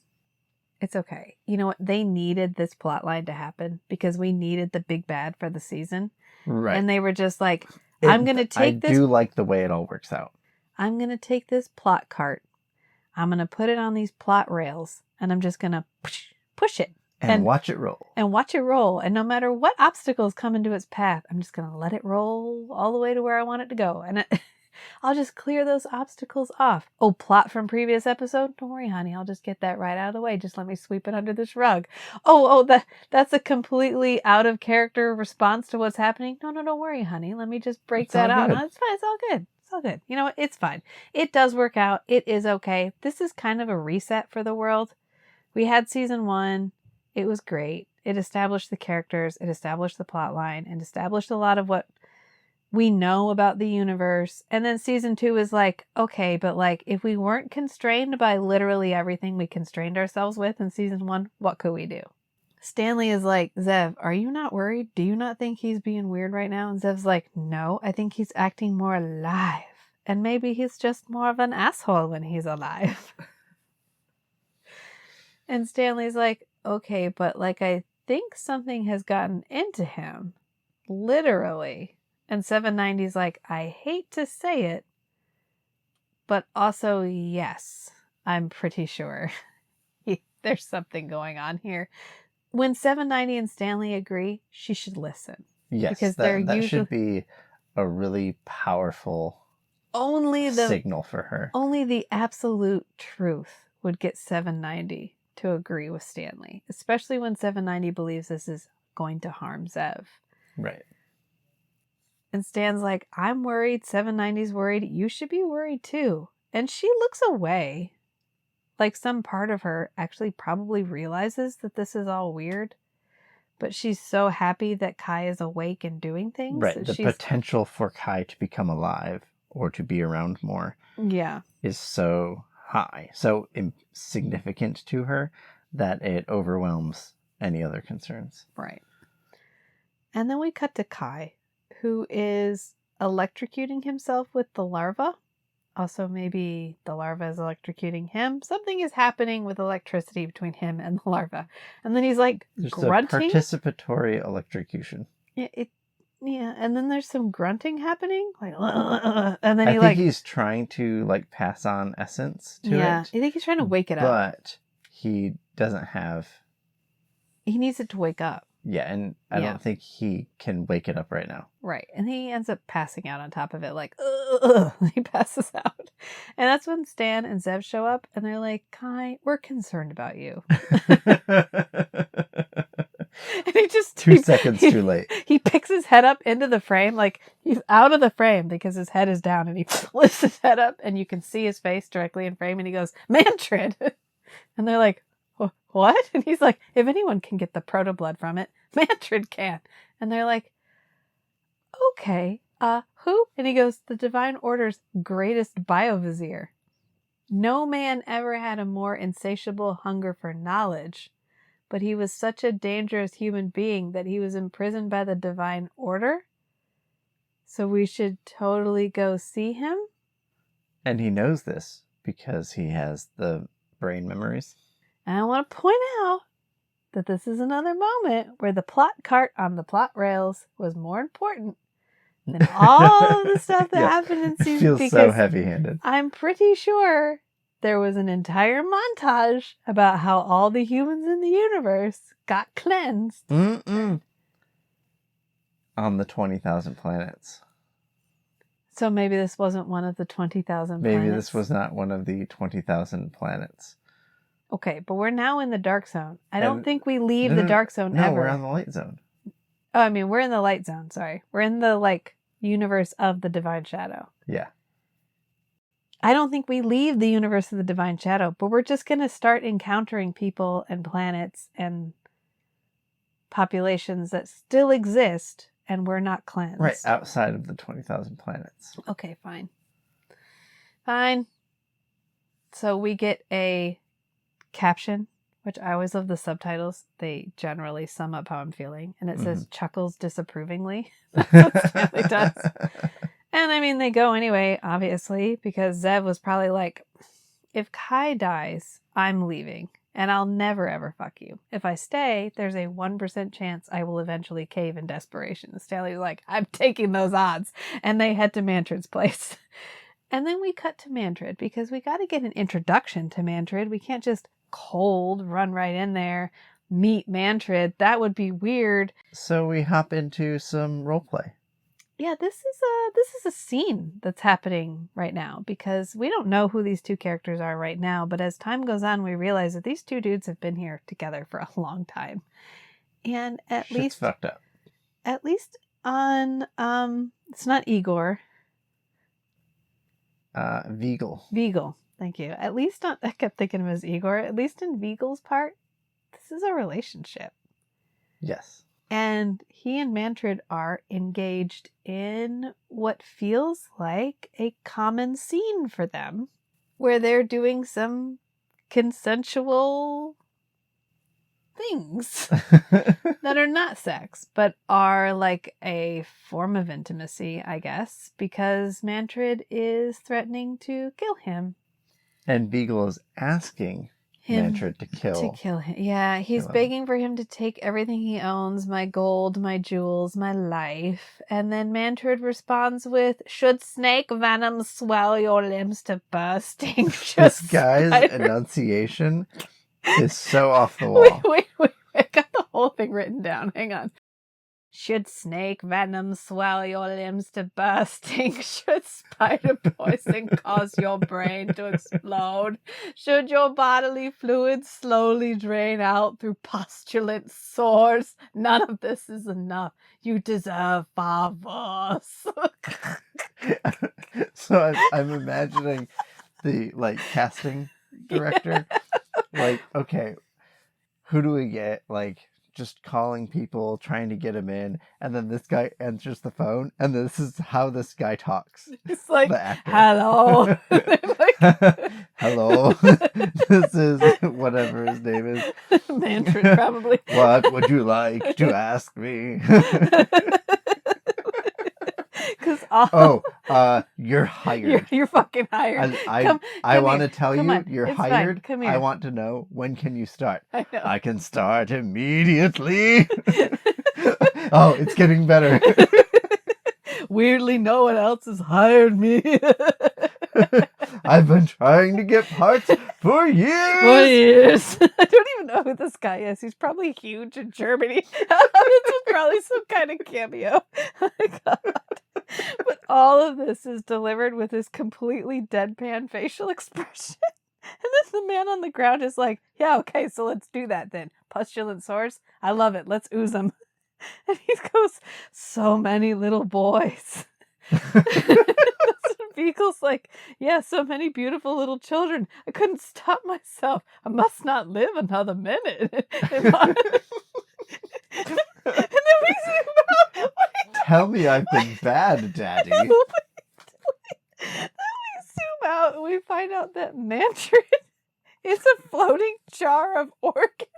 It's okay. You know what? They needed this plot line to happen because we needed the big bad for the season. Right. And they were just like, I'm going to take this. I do like the way it all works out. I'm going to take this plot cart. I'm going to put it on these plot rails. And I'm just going to push it. And watch it roll. And watch it roll. And no matter what obstacles come into its path, I'm just going to let it roll all the way to where I want it to go. And I'll just clear those obstacles off. Oh, plot from previous episode? Don't worry, honey. I'll just get that right out of the way. Just let me sweep it under this rug. That's a completely out of character response to what's happening. No, don't worry, honey. Let me just break that out. No, it's fine. It's all good. It's all good. You know what? It's fine. It does work out. It is okay. This is kind of a reset for the world. We had season 1. It was great. It established the characters. It established the plot line and established a lot of what we know about the universe. And then season 2 is like, okay, but like if we weren't constrained by literally everything we constrained ourselves with in season 1, what could we do? Stanley is like, Zev, are you not worried? Do you not think he's being weird right now? And Zev's like, no, I think he's acting more alive. And maybe he's just more of an asshole when he's alive. And Stanley's like, okay, but like I think something has gotten into him. Literally. And 790's like, I hate to say it, but also yes, I'm pretty sure there's something going on here. When 790 and Stanley agree, she should listen. Yes, because that should be a really powerful signal for her. Only the absolute truth would get 790 to agree with Stanley, especially when 790 believes this is going to harm Zev. Right. And Stan's like, I'm worried. 790's worried. You should be worried too. And she looks away. Like some part of her actually probably realizes that this is all weird. But she's so happy that Kai is awake and doing things. Right. The potential for Kai to become alive or to be around more is so high, so significant to her that it overwhelms any other concerns. Right. And then we cut to Kai, who is electrocuting himself with the larva. Also, maybe the larva is electrocuting him. Something is happening with electricity between him and the larva. And then he's like grunting. A participatory electrocution. Yeah, and then there's some grunting happening. Like, and then I think he's trying to like pass on essence to it. Yeah, I think he's trying to wake it up. But he doesn't have... He needs it to wake up. Yeah, and I don't think he can wake it up right now. Right. And he ends up passing out on top of it, like, he passes out. And that's when Stan and Zev show up, and they're like, Kai, we're concerned about you. And he just... 2 seconds too late. He picks his head up into the frame, like, he's out of the frame because his head is down, and he lifts his head up, and you can see his face directly in frame, and he goes, Mantrid! And they're like, what? And he's like, if anyone can get the proto-blood from it, Mantrid can. And they're like, okay, who? And he goes, the Divine Order's greatest biovizier. No man ever had a more insatiable hunger for knowledge, but he was such a dangerous human being that he was imprisoned by the Divine Order. So we should totally go see him? And he knows this because he has the brain memories. And I want to point out that this is another moment where the plot cart on the plot rails was more important than all of the stuff that happened in season. It feels so heavy-handed. I'm pretty sure there was an entire montage about how all the humans in the universe got cleansed. On the 20,000 planets. So maybe this wasn't one of the 20,000 planets. Maybe this was not one of the 20,000 planets. Okay, but we're now in the dark zone. I don't think we leave the dark zone ever. No, we're on the light zone. Oh, I mean, we're in the light zone, sorry. We're in the, like, universe of the Divine Shadow. Yeah. I don't think we leave the universe of the Divine Shadow, but we're just going to start encountering people and planets and populations that still exist, and we're not cleansed. Right, outside of the 20,000 planets. Okay, fine. Fine. So we get a caption, which I always love the subtitles. They generally sum up how I'm feeling. And it says, chuckles disapprovingly. That's what Stanley does. And I mean, they go anyway, obviously, because Zev was probably like, if Kai dies, I'm leaving. And I'll never, ever fuck you. If I stay, there's a 1% chance I will eventually cave in desperation. Stanley was like, I'm taking those odds. And they head to Mantrid's place. And then we cut to Mantrid because we got to get an introduction to Mantrid. We can't just cold run right in there, meet Mantrid. That would be weird. So we hop into some roleplay. Yeah, this is a scene that's happening right now because we don't know who these two characters are right now. But as time goes on, we realize that these two dudes have been here together for a long time. And at Shit's least fucked up. At least on it's not Igor. Vigal. Thank you. At least I kept thinking of him as Igor. At least in Vigal's part, this is a relationship. Yes. And he and Mantrid are engaged in what feels like a common scene for them, where they're doing some consensual things that are not sex, but are like a form of intimacy, I guess, because Mantrid is threatening to kill him. And Beagle is asking Mantrid to kill him. Yeah, he's begging for him to take everything he owns, my gold, my jewels, my life. And then Mantrid responds with, should snake venom swell your limbs to bursting? This guy's enunciation is so off the wall. Wait. I got the whole thing written down. Hang on. Should snake venom swell your limbs to bursting? Should spider poison cause your brain to explode? Should your bodily fluids slowly drain out through postulant sores? None of this is enough. You deserve far worse. So I'm imagining the casting director. Okay, who do we get? Just calling people, trying to get him in, and then this guy answers the phone, and this is how this guy talks. It's like, the actor. Hello. Hello. This is whatever his name is. Mantrid, probably. What would you like to ask me? You're hired. You're fucking hired. I want to tell you, you're it's hired. Fine. Come here. I want to know, when can you start? I know. I can start immediately. Oh, it's getting better. Weirdly, no one else has hired me. I've been trying to get parts for years. I don't even know who this guy is. He's probably huge in Germany. This is probably some kind of cameo. Oh my God. But all of this is delivered with this completely deadpan facial expression. And then the man on the ground is like, yeah, okay, so let's do that then. Postulant sores? I love it. Let's ooze them. And he goes, so many little boys. Beagle's like, yeah, so many beautiful little children. I couldn't stop myself. I must not live another minute. And then we zoom out. Tell me I've been bad, Daddy. Then we zoom out and we find out that Mantrid is a floating jar of organs.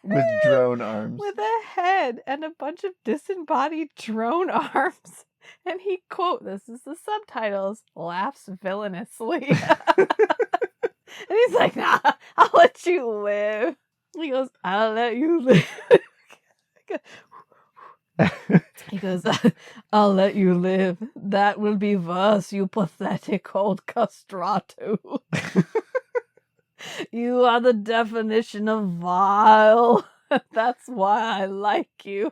With drone arms. With a head and a bunch of disembodied drone arms. And he, quote, this is the subtitles, laughs villainously. And he's like, nah, I'll let you live. He goes, I'll let you live. He goes, I'll let you live. That will be worse, you pathetic old castrato. You are the definition of vile. That's why I like you.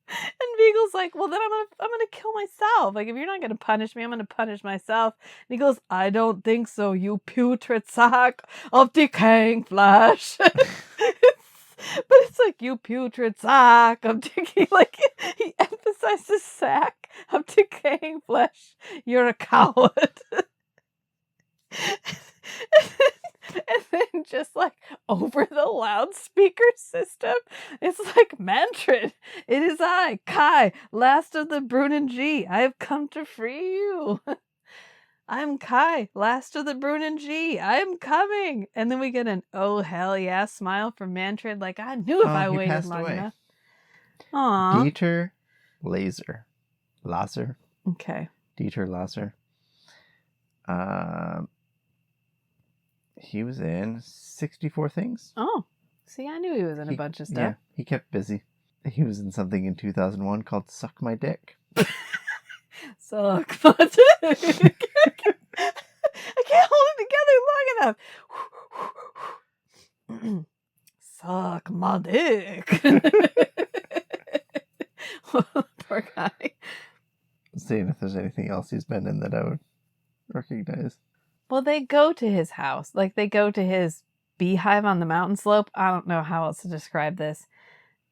And Beagle's like, well, then I'm gonna kill myself. Like, if you're not gonna punish me, I'm gonna punish myself. And he goes, I don't think so, you putrid sack of decaying flesh. But it's like, you putrid sack of decaying, like, he emphasizes sack of decaying flesh. You're a coward. And then just like over the loudspeaker system, it's like, Mantrid, it is I, Kai, last of the Brunnen G. I have come to free you. I'm Kai, last of the Brunnen G. I am coming. And then we get an oh hell yeah smile from Mantrid, like I knew if I he waited passed long away. enough. Aww. Dieter Lasser. Okay. Dieter Lasser. He was in 64 Things. Oh, see, I knew he was in a bunch of stuff. Yeah, he kept busy. He was in something in 2001 called Suck My Dick. Suck my dick. I can't hold it together long enough. Suck my dick. Poor guy. Seeing if there's anything else he's been in that I would recognize. Well, they go to his house. Like, they go to his beehive on the mountain slope. I don't know how else to describe this.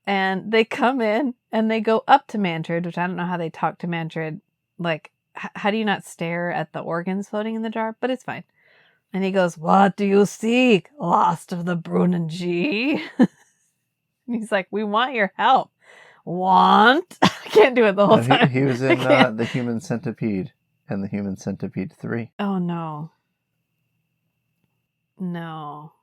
And they come in and they go up to Mantrid, which I don't know how they talk to Mantrid. Like, how do you not stare at the organs floating in the jar? But it's fine. And he goes, "What do you seek, last of the Brunnen G?" And he's like, "We want your help." Want? I can't do it the whole time. He was in The Human Centipede and The Human Centipede 3. Oh, no. No.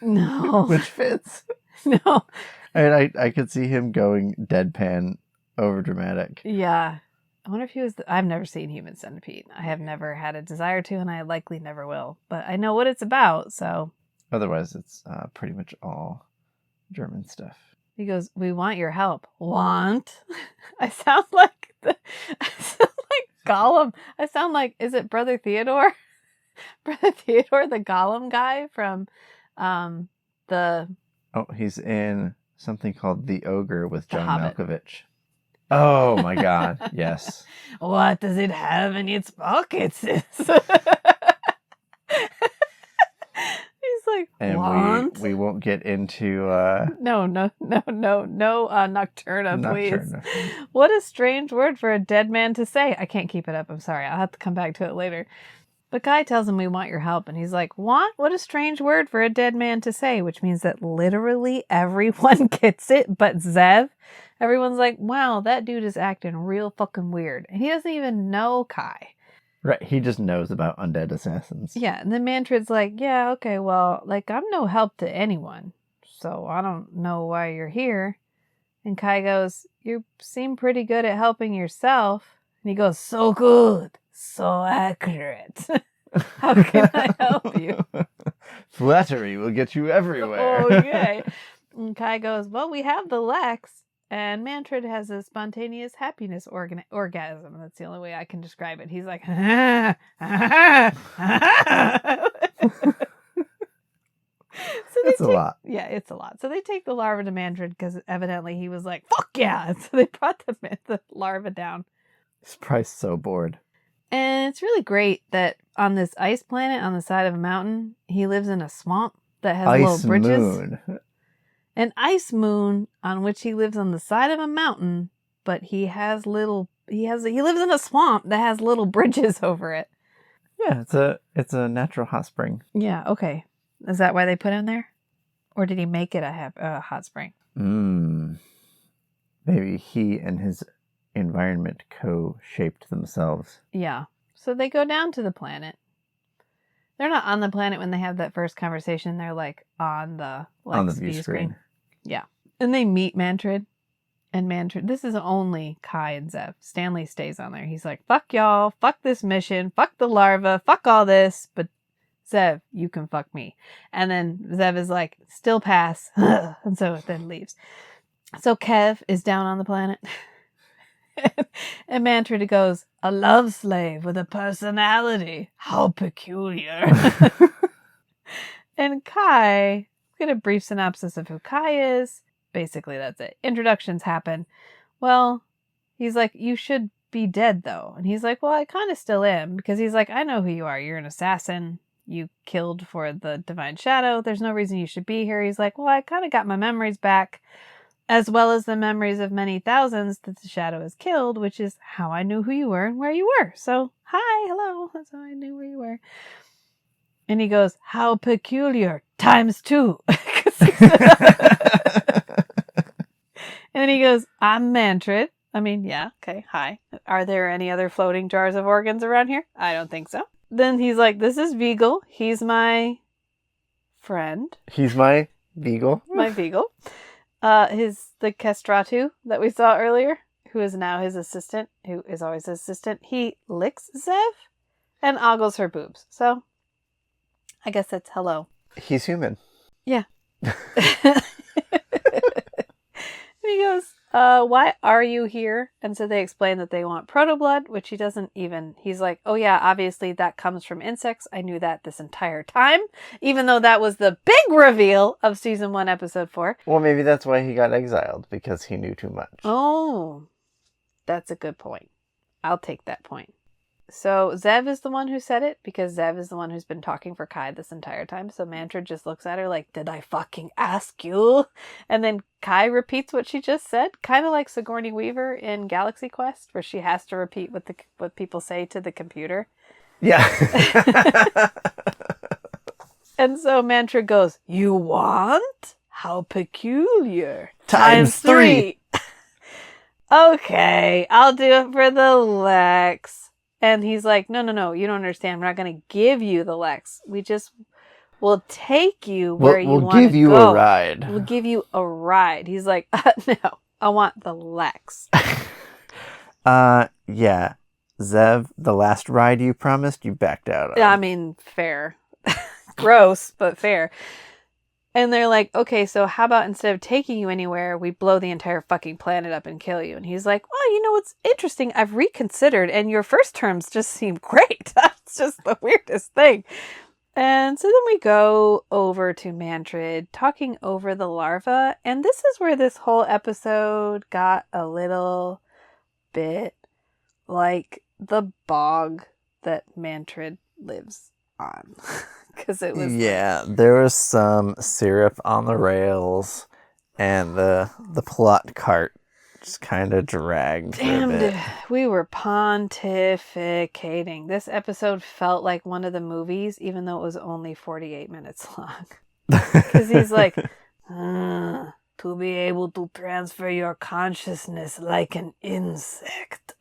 No. Which fits. No. I could see him going deadpan over dramatic. Yeah. I wonder if he was... I've never seen Human Centipede. I have never had a desire to, and I likely never will. But I know what it's about, so... Otherwise, it's pretty much all German stuff. He goes, "We want your help." Want? I sound like Gollum. I sound like, is it Brother Theodore? Brother Theodore, the Gollum guy from the... Oh, he's in something called The Ogre with The John Hobbit. Malkovich. Oh my god, yes. What does it have in its pockets? He's like, And want? we won't get into No, Nocturna, please. Nocturna. What a strange word for a dead man to say. I can't keep it up. I'm sorry. I'll have to come back to it later. But Guy tells him, "We want your help." And he's like, "Want? What a strange word for a dead man to say," which means that literally everyone gets it but Zev. Everyone's like, "Wow, that dude is acting real fucking weird." And he doesn't even know Kai. Right, he just knows about undead assassins. Yeah, and then Mantrid's like, "Yeah, okay, well, like, I'm no help to anyone, so I don't know why you're here." And Kai goes, "You seem pretty good at helping yourself." And he goes, "So good, so accurate. How can I help you?" Flattery will get you everywhere. Oh, yay. And Kai goes, "Well, we have the Lexx." And Mantrid has a spontaneous happiness orgasm. That's the only way I can describe it. He's like, So It's a lot. Yeah, it's a lot. So they take the larva to Mantrid because evidently he was like, "Fuck yeah." And so they brought the larva down. He's probably so bored. And it's really great that on this ice planet on the side of a mountain, he lives in a swamp that has little Ice bridges. moon. An ice moon on which he lives on the side of a mountain, but he lives in a swamp that has little bridges over it. Yeah, it's a natural hot spring. Yeah, okay. Is that why they put him there? Or did he make it a hot spring? Maybe he and his environment co-shaped themselves. Yeah. So they go down to the planet. They're not on the planet when they have that first conversation. They're like on the view screen. Yeah. And they meet Mantrid. And Mantrid, this is only Kai and Zev. Stanley stays on there. He's like, "Fuck y'all. Fuck this mission. Fuck the larva. Fuck all this. But Zev, you can fuck me." And then Zev is like, "Still pass." And so it then leaves. So Kev is down on the planet. And Mantrid goes, "A love slave with a personality. How peculiar." And Kai, get a brief synopsis of who Kai is. Basically, that's it. Introductions happen. Well, he's like, "You should be dead, though." And he's like, "Well, I kind of still am." Because he's like, "I know who you are. You're an assassin. You killed for the Divine Shadow. There's no reason you should be here." He's like, "Well, I kind of got my memories back. as well as the memories of many thousands that the shadow has killed, which is how I knew who you were and where you were. So, hi, hello, that's how I knew where you were. And he goes, how peculiar, ×2. And then he goes, I'm Mantrid. I mean, yeah, okay, hi. Are there any other floating jars of organs around here? I don't think so. Then he's like, this is Beagle. He's my friend. He's my Beagle. My Beagle. The Castratu that we saw earlier, who is now his assistant, who is always his assistant. He licks Zev and ogles her boobs. So, I guess that's hello. He's human. Yeah. And he goes, why are you here? And so they explain that they want protoblood, which he doesn't even, he's like, oh yeah, obviously that comes from insects. I knew that this entire time, even though that was the big reveal of season 1, episode 4. Well, maybe that's why he got exiled, because he knew too much. Oh, that's a good point. I'll take that point. So Zev is the one who said it, because Zev is the one who's been talking for Kai this entire time. So Mantrid just looks at her like, did I fucking ask you? And then Kai repeats what she just said, kind of like Sigourney Weaver in Galaxy Quest, where she has to repeat what people say to the computer. Yeah. And so Mantrid goes, you want? How peculiar. ×3. Okay, I'll do it for the Lexx. And he's like, no, you don't understand. We're not going to give you the Lexx. We'll take you where you want to go. We'll give you a ride. We'll give you a ride. He's like, no, I want the Lexx. Yeah. Zev, the last ride you promised, you backed out on. I mean, fair. Gross, but fair. And they're like, okay, so how about instead of taking you anywhere, we blow the entire fucking planet up and kill you? And he's like, well, you know what's interesting? I've reconsidered, and your first terms just seem great. That's just the weirdest thing. And so then we go over to Mantrid, talking over the larva. And this is where this whole episode got a little bit like the bog that Mantrid lives on. Because it was there was some syrup on the rails, and the plot cart just kind of dragged for a bit. We were pontificating. This episode felt like one of the movies, even though it was only 48 minutes long. Because he's like, to be able to transfer your consciousness like an insect.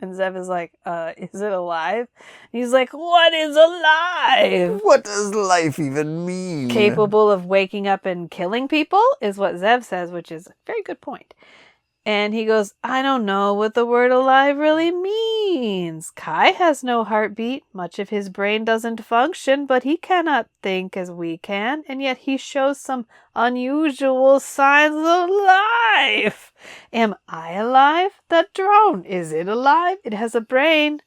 And Zev is like, is it alive? And he's like, what is alive? What does life even mean? Capable of waking up and killing people is what Zev says, which is a very good point. And he goes, I don't know what the word alive really means. Kai has no heartbeat. Much of his brain doesn't function, but he cannot think as we can. And yet he shows some unusual signs of life. Am I alive? That drone, is it alive? It has a brain.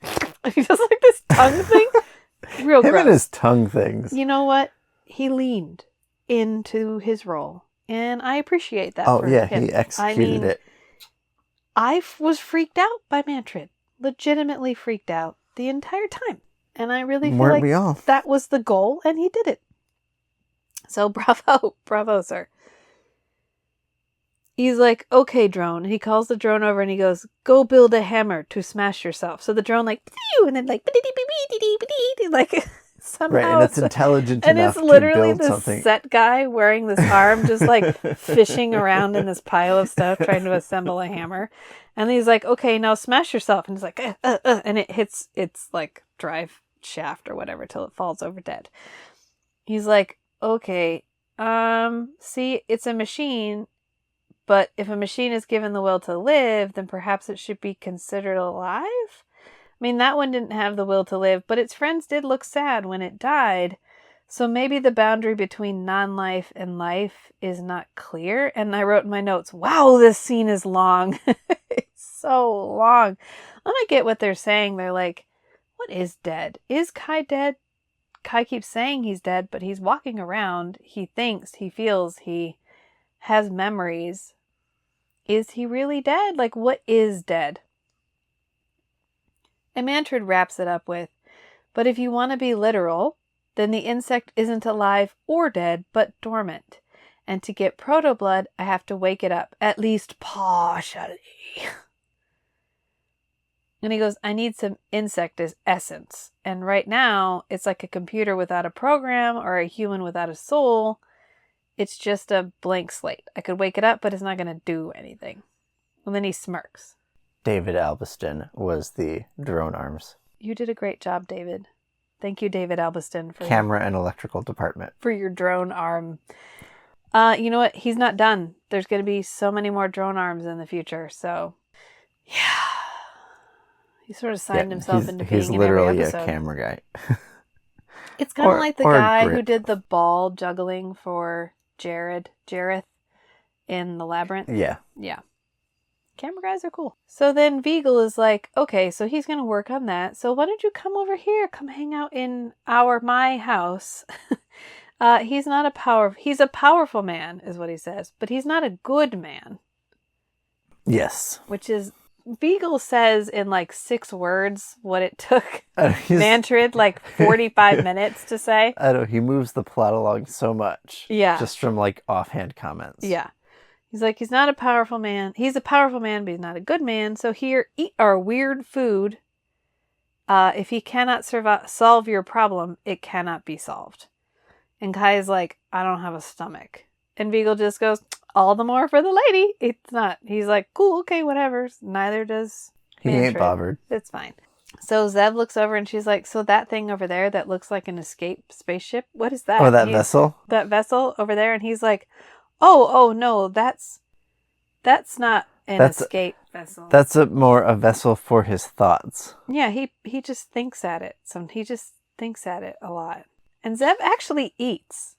He does like this tongue thing. Real Him gross. and his tongue things. You know what? He leaned into his role. And I appreciate that. Oh, for yeah, him. he executed it. I was freaked out by Mantrid. Legitimately freaked out the entire time. And I really feel Weren't like we all? that was the goal, and he did it. So bravo, sir. He's like, okay, drone. And he calls the drone over and he goes, go build a hammer to smash yourself. So the drone like, and then like somehow. Right, and it's intelligent and enough it's literally to build this something. set guy wearing this arm, just like fishing around in this pile of stuff, trying to assemble a hammer. And he's like, okay, now smash yourself. And he's like, and it hits its like drive shaft or whatever till it falls over dead. He's like, okay, see, it's a machine, but if a machine is given the will to live, then perhaps it should be considered alive? I mean, that one didn't have the will to live, but its friends did look sad when it died. So maybe the boundary between non-life and life is not clear. And I wrote in my notes, wow, this scene is long. It's so long. And I get what they're saying. They're like, what is dead? Is Kai dead? Kai keeps saying he's dead, but he's walking around. He thinks, he feels, he has memories. Is he really dead? Like, what is dead? And Mantrid wraps it up with, but if you want to be literal, then the insect isn't alive or dead, but dormant. And to get proto-blood, I have to wake it up, at least partially. And he goes, I need some insect as essence. And right now, it's like a computer without a program or a human without a soul. It's just a blank slate. I could wake it up, but it's not going to do anything. And then he smirks. David Alveston was the drone arms. You did a great job, David. Thank you, David Alveston, for Camera and electrical department. for your drone arm. You know what? He's not done. There's going to be so many more drone arms in the future. So, yeah. He sort of signed himself into being he's in every literally a episode. camera guy. It's kind of like the guy who grip. did the ball juggling for Jareth in the Labyrinth. Yeah. Yeah. Camera guys are cool. So then Vegal is like, okay, so he's going to work on that. So why don't you come over here? Come hang out in my house. He's a powerful man is what he says, but he's not a good man. Yes. Which is, Vegal says in like 6 words what it took Mantrid like 45 minutes to say. I know, he moves the plot along so much. Yeah. Just from like offhand comments. Yeah. He's like, he's not a powerful man. He's a powerful man, but he's not a good man. So here, eat our weird food. If he cannot solve your problem, it cannot be solved. And Kai is like, I don't have a stomach. And Vegal just goes, all the more for the lady. It's not. He's like, cool, okay, whatever. Neither does He ain't Mantrid. bothered. It's fine. So Zev looks over and she's like, so that thing over there that looks like an escape spaceship, what is that? Oh, that vessel? That vessel over there. And he's like, oh no, that's not an escape vessel. That's more a vessel for his thoughts. Yeah, he just thinks at it. He just thinks at it a lot. And Zev actually eats.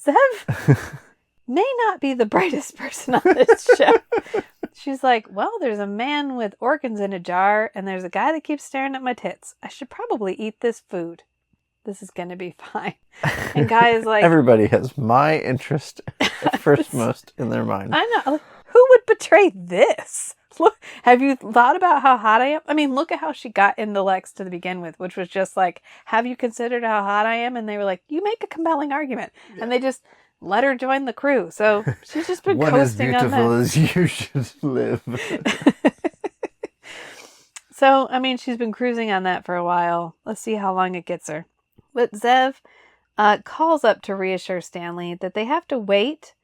Zev may not be the brightest person on this show. She's like, well, there's a man with organs in a jar, and there's a guy that keeps staring at my tits. I should probably eat this food. This is going to be fine. And Guy is like... Everybody has my interest first most in their mind. I know. Like, who would betray this? Look, have you thought about how hot I am? I mean, look at how she got into Lexx to begin with, which was just like, have you considered how hot I am? And they were like, you make a compelling argument. Yeah. And they just let her join the crew. So she's just been coasting on that. What is beautiful as you should live. So, I mean, she's been cruising on that for a while. Let's see how long it gets her. But Zev calls up to reassure Stanley that they have to wait,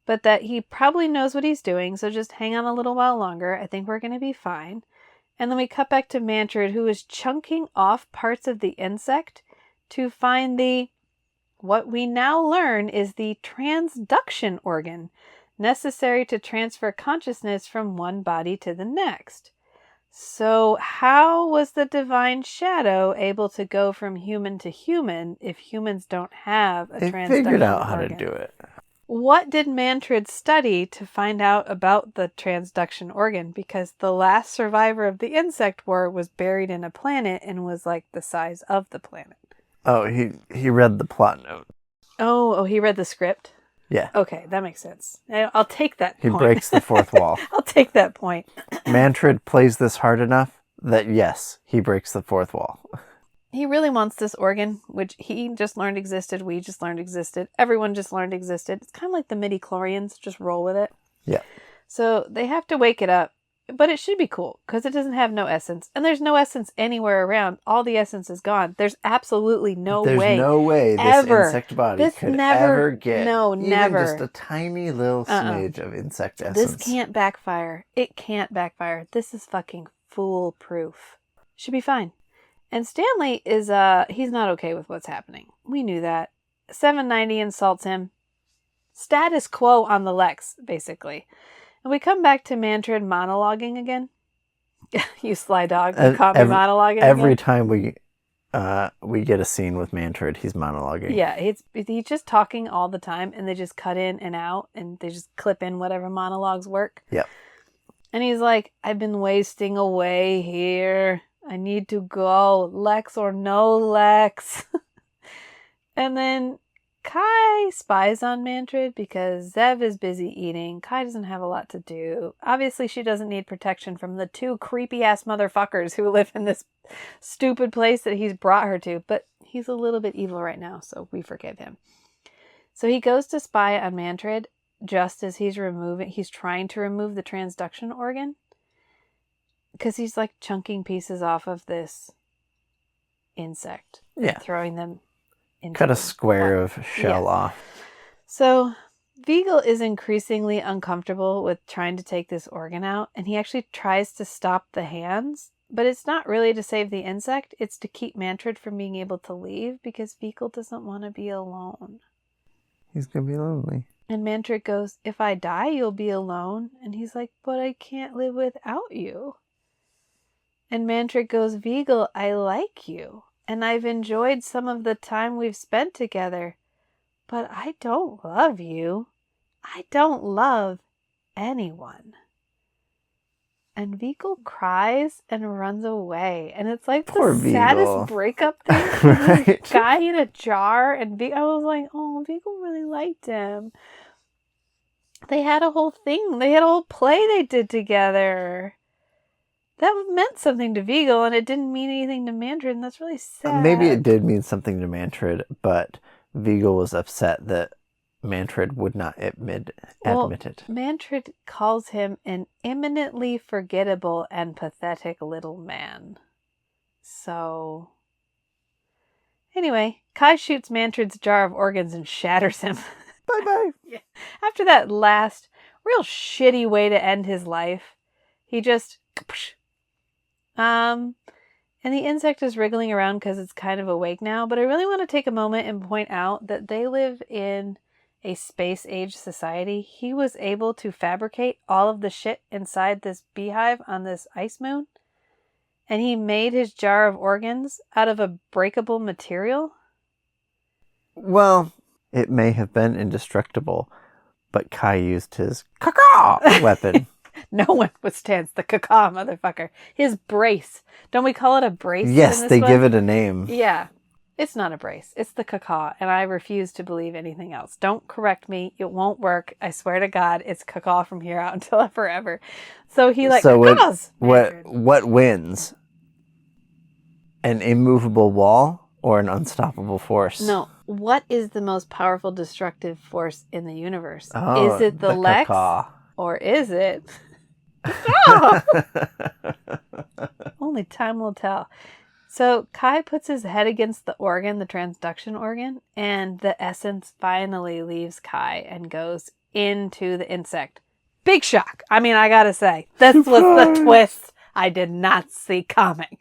but that he probably knows what he's doing, so just hang on a little while longer. I think we're going to be fine. And then we cut back to Mantrid, who is chunking off parts of the insect to find what we now learn is the transduction organ necessary to transfer consciousness from one body to the next. So how was the divine shadow able to go from human to human if humans don't have a transduction organ? They figured out how to do it. What did Mantrid study to find out about the transduction organ? Because the last survivor of the insect war was buried in a planet and was like the size of the planet. Oh, he read the plot note. Oh, he read the script? Yeah. Okay, that makes sense. I'll take that point. He breaks the fourth wall. I'll take that point. Mantrid plays this hard enough that, yes, he breaks the fourth wall. He really wants this organ, which he just learned existed. We just learned existed. Everyone just learned existed. It's kind of like the midi-chlorians. Just roll with it. Yeah. So they have to wake it up. But it should be cool because it doesn't have no essence. And there's no essence anywhere around. All the essence is gone. There's absolutely no way. There's no way this insect body could ever get even just a tiny little smidge of insect essence. This can't backfire. It can't backfire. This is fucking foolproof. Should be fine. And Stanley is, he's not okay with what's happening. We knew that. 790 insults him. Status quo on the Lexx, basically. And we come back to Mantrid monologuing again. You sly dog. You caught me monologuing every again. time we get a scene with Mantrid, he's monologuing. Yeah, he's just talking all the time, and they just cut in and out, and they just clip in whatever monologues work. Yep. And he's like, I've been wasting away here. I need to go. Lexx or no Lexx. And then Kai spies on Mantrid because Zev is busy eating. Kai doesn't have a lot to do. Obviously, she doesn't need protection from the 2 creepy-ass motherfuckers who live in this stupid place that he's brought her to. But he's a little bit evil right now, so we forgive him. So he goes to spy on Mantrid just as he's trying to remove the transduction organ. Because he's like chunking pieces off of this insect. Yeah. Throwing them into Cut a the square water. of shell off. So Vigil is increasingly uncomfortable with trying to take this organ out, and he actually tries to stop the hands, but it's not really to save the insect, it's to keep Mantrid from being able to leave because Vigil doesn't want to be alone. He's gonna be lonely. And Mantrid goes, if I die, you'll be alone. And he's like, but I can't live without you. And Mantrid goes, Vigil, I like you. And I've enjoyed some of the time we've spent together. But I don't love you. I don't love anyone. And Vigil cries and runs away. And it's like Poor the saddest Vigil. breakup thing. Right. This guy in a jar. And I was like, oh, Vigil really liked him. They had a whole thing. They had a whole play they did together. That meant something to Vigil, and it didn't mean anything to Mantrid, and that's really sad. Maybe it did mean something to Mantrid, but Vigil was upset that Mantrid would not admit it. Mantrid calls him an eminently forgettable and pathetic little man. So, anyway, Kai shoots Mantrid's jar of organs and shatters him. Bye-bye. Yeah. After that last real shitty way to end his life, he just... And the insect is wriggling around because it's kind of awake now, but I really want to take a moment and point out that they live in a space-age society. He was able to fabricate all of the shit inside this beehive on this ice moon, and he made his jar of organs out of a breakable material. Well, it may have been indestructible, but Kai used his caca weapon. No one withstands the caca, motherfucker. His brace. Don't we call it a brace? Yes, they give it a name. Yeah. It's not a brace. It's the caca, and I refuse to believe anything else. Don't correct me. It won't work. I swear to God, it's caca from here out until forever. So he caca's. What wins? An immovable wall or an unstoppable force? No. What is the most powerful destructive force in the universe? Oh, is it the Lexx? caca. Or is it... Only time will tell. So Kai puts his head against the organ, the transduction organ, and the essence finally leaves Kai and goes into the insect. Big shock. I mean, I gotta say, this was the twist I did not see coming.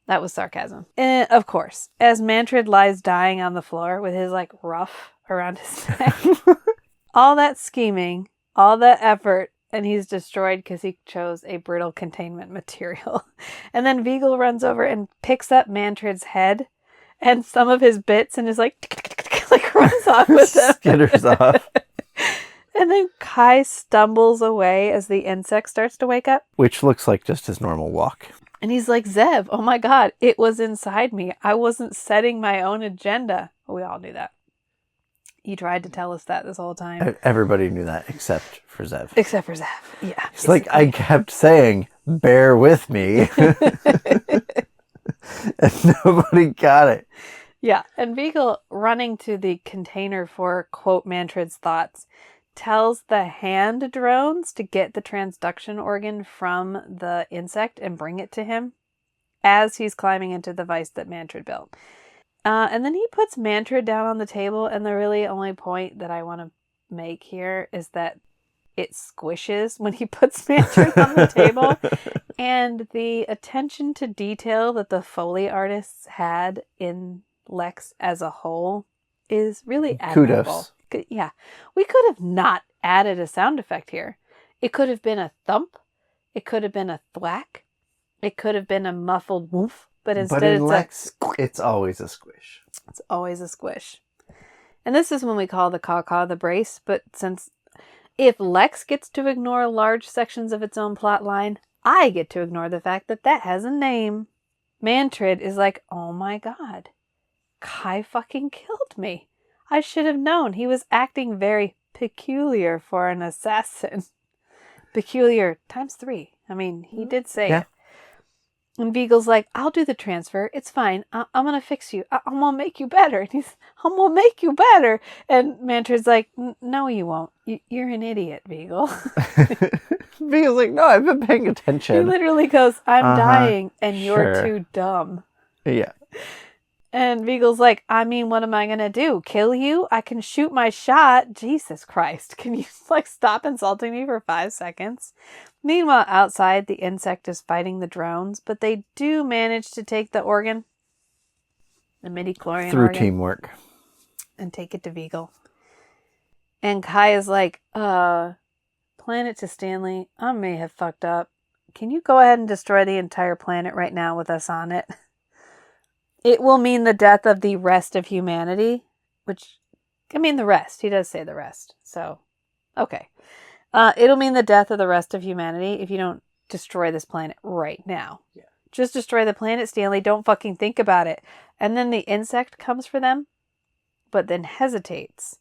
That was sarcasm. And of course, as Mantrid lies dying on the floor with his ruff around his neck, all that scheming, all that effort, and he's destroyed because he chose a brittle containment material. And then Vigil runs over and picks up Mantrid's head and some of his bits and is runs off with them. Skitters off. And then Kai stumbles away as the insect starts to wake up. Which looks like just his normal walk. And he's like, Zev, oh my God, it was inside me. I wasn't setting my own agenda. We all knew that. You tried to tell us that this whole time. Everybody knew that except for Zev. Except for Zev, yeah. It's like I kept saying, bear with me. And nobody got it. Yeah, and Vigil, running to the container for, quote, Mantrid's thoughts, tells the hand drones to get the transduction organ from the insect and bring it to him as he's climbing into the vise that Mantrid built. And then he puts Mantrid down on the table, and the really only point that I want to make here is that it squishes when he puts Mantrid on the table. And the attention to detail that the Foley artists had in Lexx as a whole is really admirable. Kudos. Yeah. We could have not added a sound effect here. It could have been a thump. It could have been a thwack. It could have been a muffled woof. But instead in it's Lexx, it's always a squish. It's always a squish. And this is when we call the caca the brace. But if Lexx gets to ignore large sections of its own plot line, I get to ignore the fact that that has a name. Mantrid is like, oh my God, Kai fucking killed me. I should have known. He was acting very peculiar for an assassin. Peculiar times 3. I mean, he did say it. And Beagle's like, I'll do the transfer. It's fine. I'm going to fix you. I'm going to make you better. And he's, I'm going to make you better. And Mantrid's like, no, you won't. You're an idiot, Beagle. Beagle's like, no, I've been paying He attention. literally goes, I'm dying and you're sure. too dumb. Yeah. And Beagle's like, I mean, what am I going to do? Kill you? I can shoot my shot. Jesus Christ. Can you like stop insulting me for 5 seconds? Meanwhile, outside, the insect is fighting the drones, but they do manage to take the organ, the midi-chlorian Through organ, teamwork. and take it to Beagle. And Kai is like, planet to Stanley, I may have fucked up. Can you go ahead and destroy the entire planet right now with us on it? It will mean the death of the rest of humanity, which, I mean, the rest. He does say the rest. So, okay. It'll mean the death of the rest of humanity if you don't destroy this planet right now. Yeah. Just destroy the planet, Stanley. Don't fucking think about it. And then the insect comes for them, but then hesitates.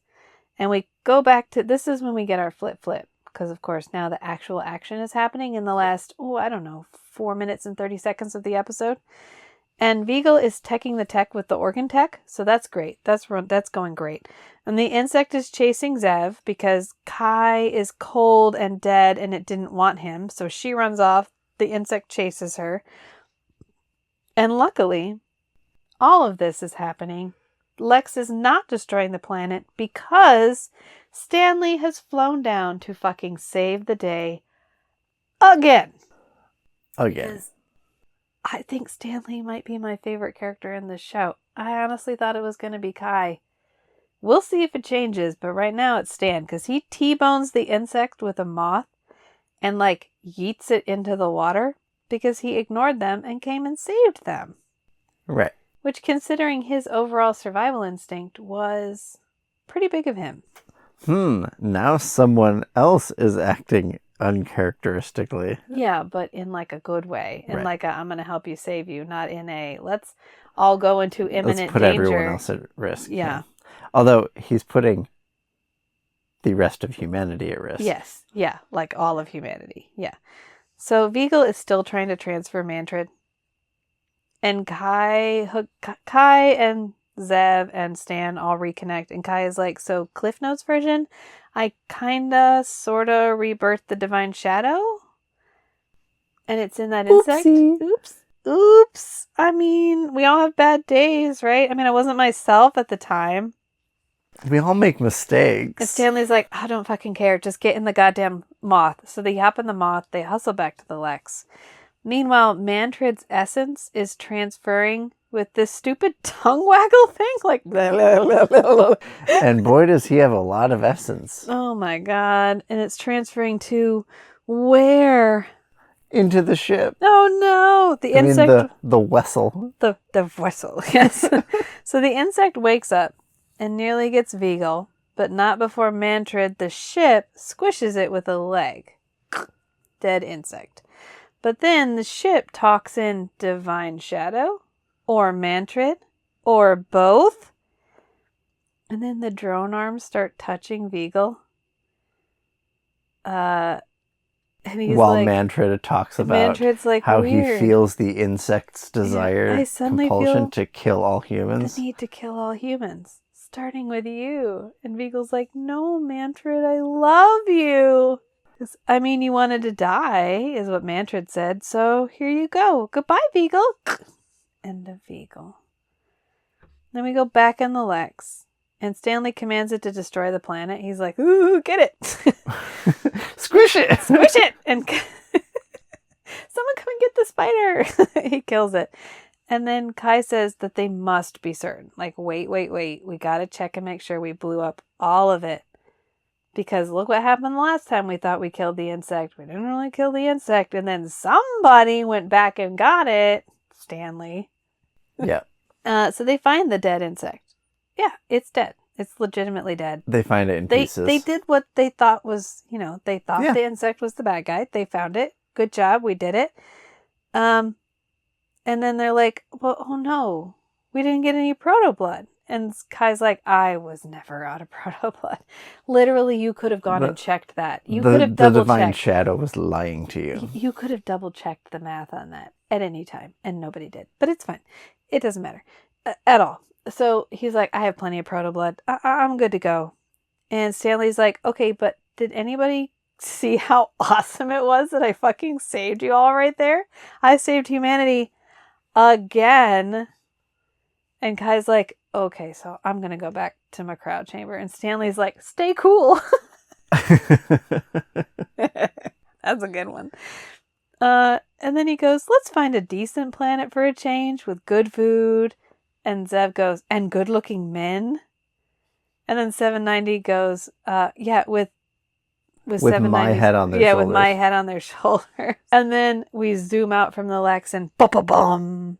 And we go back to, this is when we get our flip. Because, of course, now the actual action is happening in the last, 4 minutes and 30 seconds of the episode. And Beagle is teching the tech with the organ tech, so that's great. That's going great. And the insect is chasing Zev because Kai is cold and dead and it didn't want him. So she runs off. The insect chases her. And luckily, all of this is happening. Lexx is not destroying the planet because Stanley has flown down to fucking save the day again. I think Stanley might be my favorite character in this show. I honestly thought it was going to be Kai. We'll see if it changes, but right now it's Stan, because he T-bones the insect with a moth and, like, yeets it into the water because he ignored them and came and saved them. Right. Which, considering his overall survival instinct, was pretty big of him. Now someone else is acting uncharacteristically. Yeah, but in like a good way. In Right. like a, I'm going to help you save you, not in a, let's all go into imminent Let's put danger. everyone else at risk. Yeah. Although he's putting the rest of humanity at risk. Yes. Yeah. Like all of humanity. Yeah. So Beagle is still trying to transfer Mantrid. And Kai and Zev and Stan all reconnect. And Kai is like, so Cliff Notes version, I kinda, sorta rebirthed the Divine Shadow. And it's in that insect. Oopsie. Oops. I mean, we all have bad days, right? I mean, I wasn't myself at the time. We all make mistakes. And Stanley's like, I don't fucking care. Just get in the goddamn moth. So they hop in the moth. They hustle back to the Lexx. Meanwhile, Mantrid's essence is transferring with this stupid tongue waggle thing. Like, blah, blah, blah, blah, blah. And boy, does he have a lot of essence. Oh my god. And it's transferring to where? Into the ship. Oh no. The insect. The vessel. The vessel, yes. So the insect wakes up and nearly gets Beagle, but not before Mantrid, the ship, squishes it with a leg. Dead insect. But then the ship talks in Divine Shadow, or Mantrid, or both. And then the drone arms start touching Beagle. And he's While like, Mantrid talks about Mantrid's like, how weird. he feels the insect's desire, I suddenly compulsion feel to kill all humans. the need to kill all humans, starting with you. And Beagle's like, no, Mantrid, I love you. I mean, you wanted to die, is what Mantrid said, so here you go. Goodbye, Beagle. End of Beagle. Then we go back in the Lexx, and Stanley commands it to destroy the planet. He's like, ooh, get it. Squish it! Squish it! And someone come and get the spider. He kills it. And then Kai says that they must be certain. Like, wait. We gotta check and make sure we blew up all of it. Because look what happened the last time we thought we killed the insect. We didn't really kill the insect. And then somebody went back and got it. Stanley. Yeah. So they find the dead insect. Yeah, it's dead. It's legitimately dead. They find it in pieces. They did what they thought was, they thought Yeah. the insect was the bad guy. They found it. Good job. We did it. And then they're like, well, oh no, we didn't get any proto blood. And Kai's like, I was never out of proto blood. Literally, you could have gone and checked that. You could have double The Divine checked. Shadow was lying to you. You could have double checked the math on that. at any time, and nobody did. But it's fine. It doesn't matter at all. So he's like, I have plenty of proto-blood. I'm good to go. And Stanley's like, okay, but did anybody see how awesome it was that I fucking saved you all right there? I saved humanity again. And Kai's like, okay, so I'm going to go back to my crowd chamber. And Stanley's like, stay cool. That's a good one. And then he goes, let's find a decent planet for a change with good food. And Zev goes, and good looking men. And then 790 goes, yeah, with 790's, my head on their yeah, shoulders. with my head on their shoulders. And then we zoom out from the Lexx and ba-ba-bum.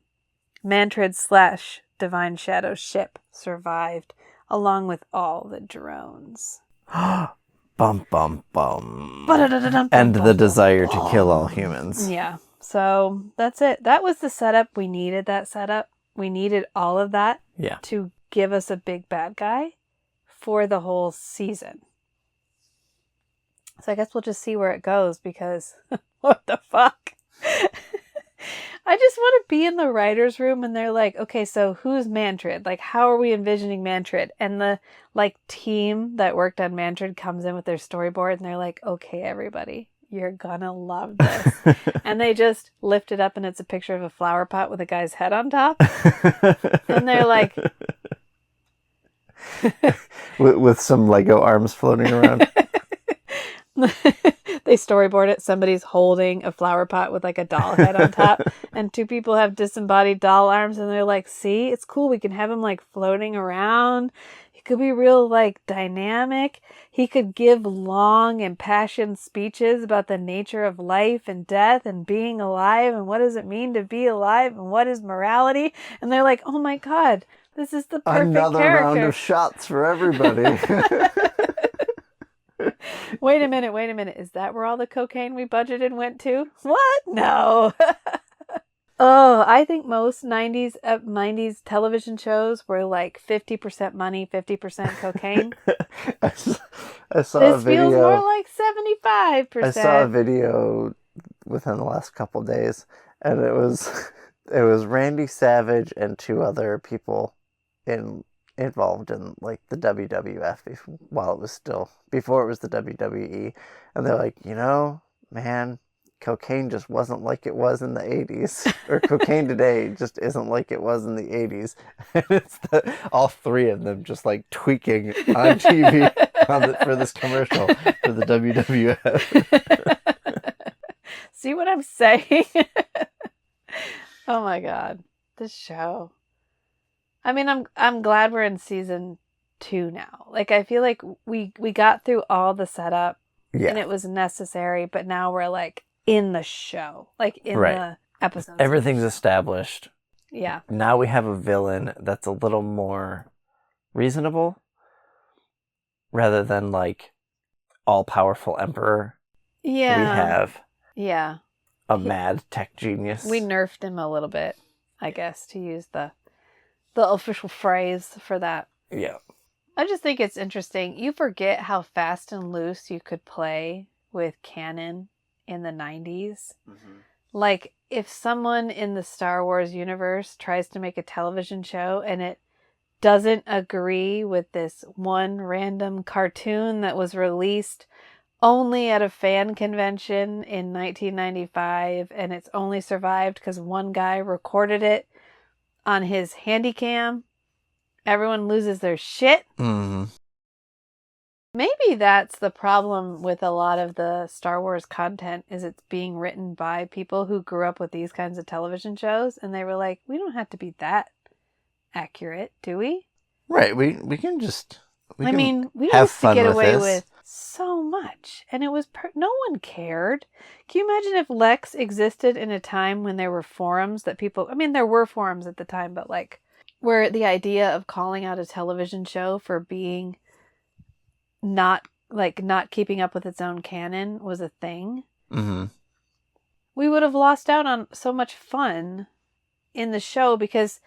Mantrid / Divine Shadow ship survived, along with all the drones. Bum, bum, bum. Ba-da-da-da-dum, And bum, the bum, desire bum. to kill all humans. Yeah. So that's it. That was the setup. We needed that setup. We needed all of that Yeah. to give us a big bad guy for the whole season. So I guess we'll just see where it goes, because what the fuck? I just want to be in the writer's room and they're like, okay, so who's Mantrid? Like, how are we envisioning Mantrid? And the team that worked on Mantrid comes in with their storyboard and they're like, okay, everybody, you're gonna love this. And they just lift it up and it's a picture of a flower pot with a guy's head on top. And they're like, with some Lego arms floating around. they storyboard it. Somebody's holding a flower pot with like a doll head on top, and two people have disembodied doll arms, and they're like, see, it's cool. We can have him like floating around. He could be real like dynamic. He could give long impassioned speeches about the nature of life and death and being alive and what does it mean to be alive and what is morality. And they're like, oh my God, this is the perfect Another character. round of shots for everybody. Wait a minute. Is that where all the cocaine we budgeted went to? What? No. Oh, I think most 90s television shows were like 50% money, 50% cocaine. I saw This a video. feels more like 75%. I saw a video within the last couple days, and it was Randy Savage and two other people involved in like the WWF before it was the WWE, and they're like, man, cocaine just wasn't like it was in the 80s, or cocaine today just isn't like it was in the 80s. And it's all three of them just like tweaking on TV for this commercial for the WWF. See what I'm saying? Oh my God, this show. I mean, I'm glad we're in season 2 now. Like, I feel like we got through all the setup, and it was necessary, but now we're like in the show, like in the episodes. Everything's established. Yeah. Now we have a villain that's a little more reasonable, rather than like all-powerful emperor. Yeah. We have a mad tech genius. We nerfed him a little bit, I guess, to use the official phrase for that. Yeah. I just think it's interesting. You forget how fast and loose you could play with canon in the 90s. Mm-hmm. Like, if someone in the Star Wars universe tries to make a television show and it doesn't agree with this one random cartoon that was released only at a fan convention in 1995, and it's only survived because one guy recorded it on his handycam, everyone loses their shit. Mm-hmm. Maybe that's the problem with a lot of the Star Wars content, is it's being written by people who grew up with these kinds of television shows, and they were like, we don't have to be that accurate, do we? Right. We can just... we have used fun to get with away this. with so much, and it was no one cared. Can you imagine if Lexx existed in a time when there were forums that people... I mean, there were forums at the time, but like, where the idea of calling out a television show for being not keeping up with its own canon was a thing. Mm-hmm. We would have lost out on so much fun in the show, because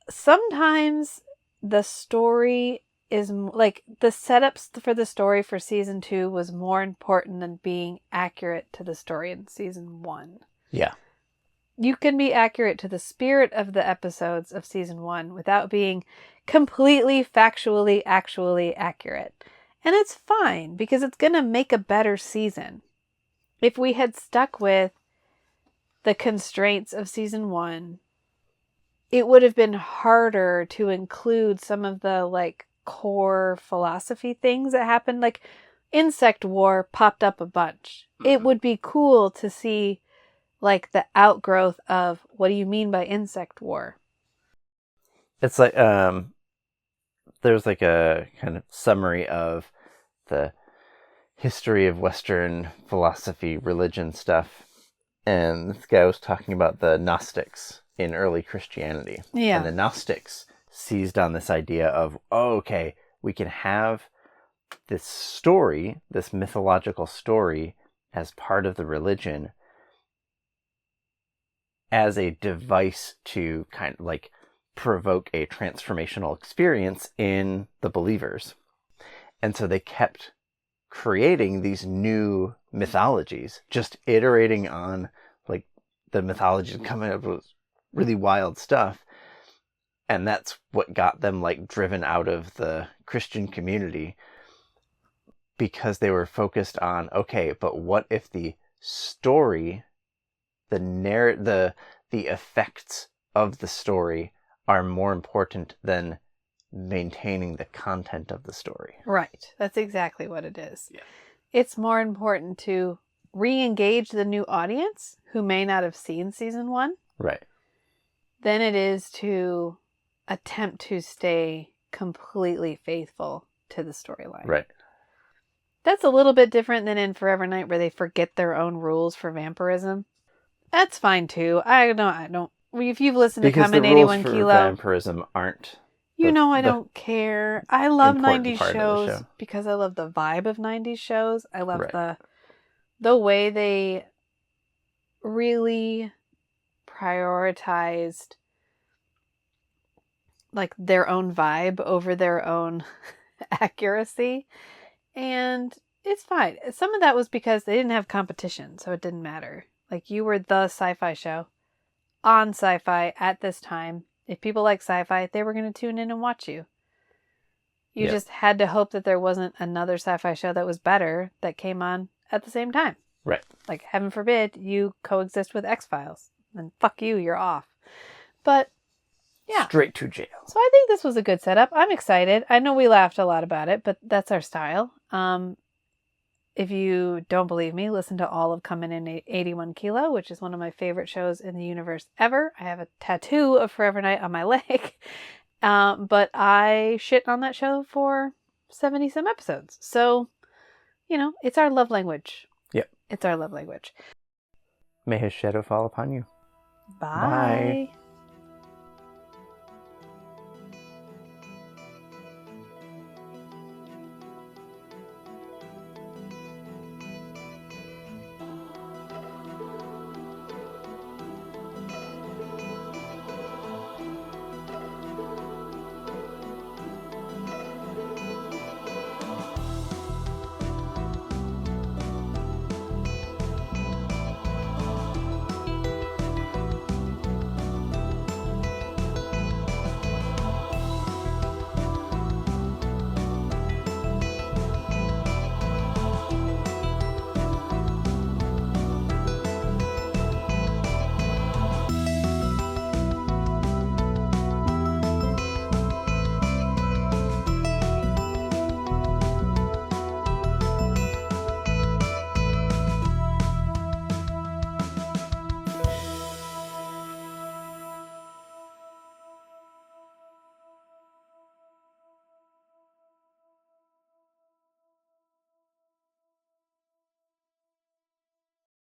sometimes the story is like, the setups for the story for season 2 was more important than being accurate to the story in season 1. Yeah. You can be accurate to the spirit of the episodes of season 1 without being completely factually actually accurate. And it's fine because it's going to make a better season. If we had stuck with the constraints of season 1, it would have been harder to include some of the like core philosophy things that happened. Like insect war popped up a bunch. It would be cool to see like the outgrowth of what do you mean by insect war? It's like there's like a kind of summary of the history of Western philosophy, religion stuff, and this guy was talking about the Gnostics in early Christianity. Yeah. And the Gnostics seized on this idea of, oh, okay, we can have this story, this mythological story, as part of the religion as a device to kind of like provoke a transformational experience in the believers. And so they kept creating these new mythologies, just iterating on like the mythologies, coming up with really wild stuff. And that's what got them like driven out of the Christian community, because they were focused on, okay, but what if the story, the effects of the story are more important than maintaining the content of the story. Right. That's exactly what it is. Yeah. It's more important to re-engage the new audience who may not have seen season 1 Right. than it is to attempt to stay completely faithful to the storyline. Right. That's a little bit different than in Forever Night, where they forget their own rules for vampirism. That's fine too. I don't. If you've listened Because to the Come in rules 81 for Kilo, vampirism aren't. I don't care. I love important 90s part of the shows show. because I love the vibe of 90s shows. I love Right. the way they really prioritized like their own vibe over their own accuracy. And it's fine. Some of that was because they didn't have competition, so it didn't matter. Like, you were the sci-fi show on sci-fi at this time. If people like sci-fi, they were going to tune in and watch you. You just had to hope that there wasn't another sci-fi show that was better that came on at the same time. Right. Like, heaven forbid you coexist with X-Files. Then fuck you, you're off. But, yeah. Straight to jail. So I think this was a good setup. I'm excited. I know we laughed a lot about it, but that's our style. If you don't believe me, listen to all of Coming in 81 Kilo, which is one of my favorite shows in the universe ever. I have a tattoo of Forever Night on my leg. But I shit on that show for 70 some episodes. So, it's our love language. Yep. It's our love language. May his shadow fall upon you. Bye. Bye.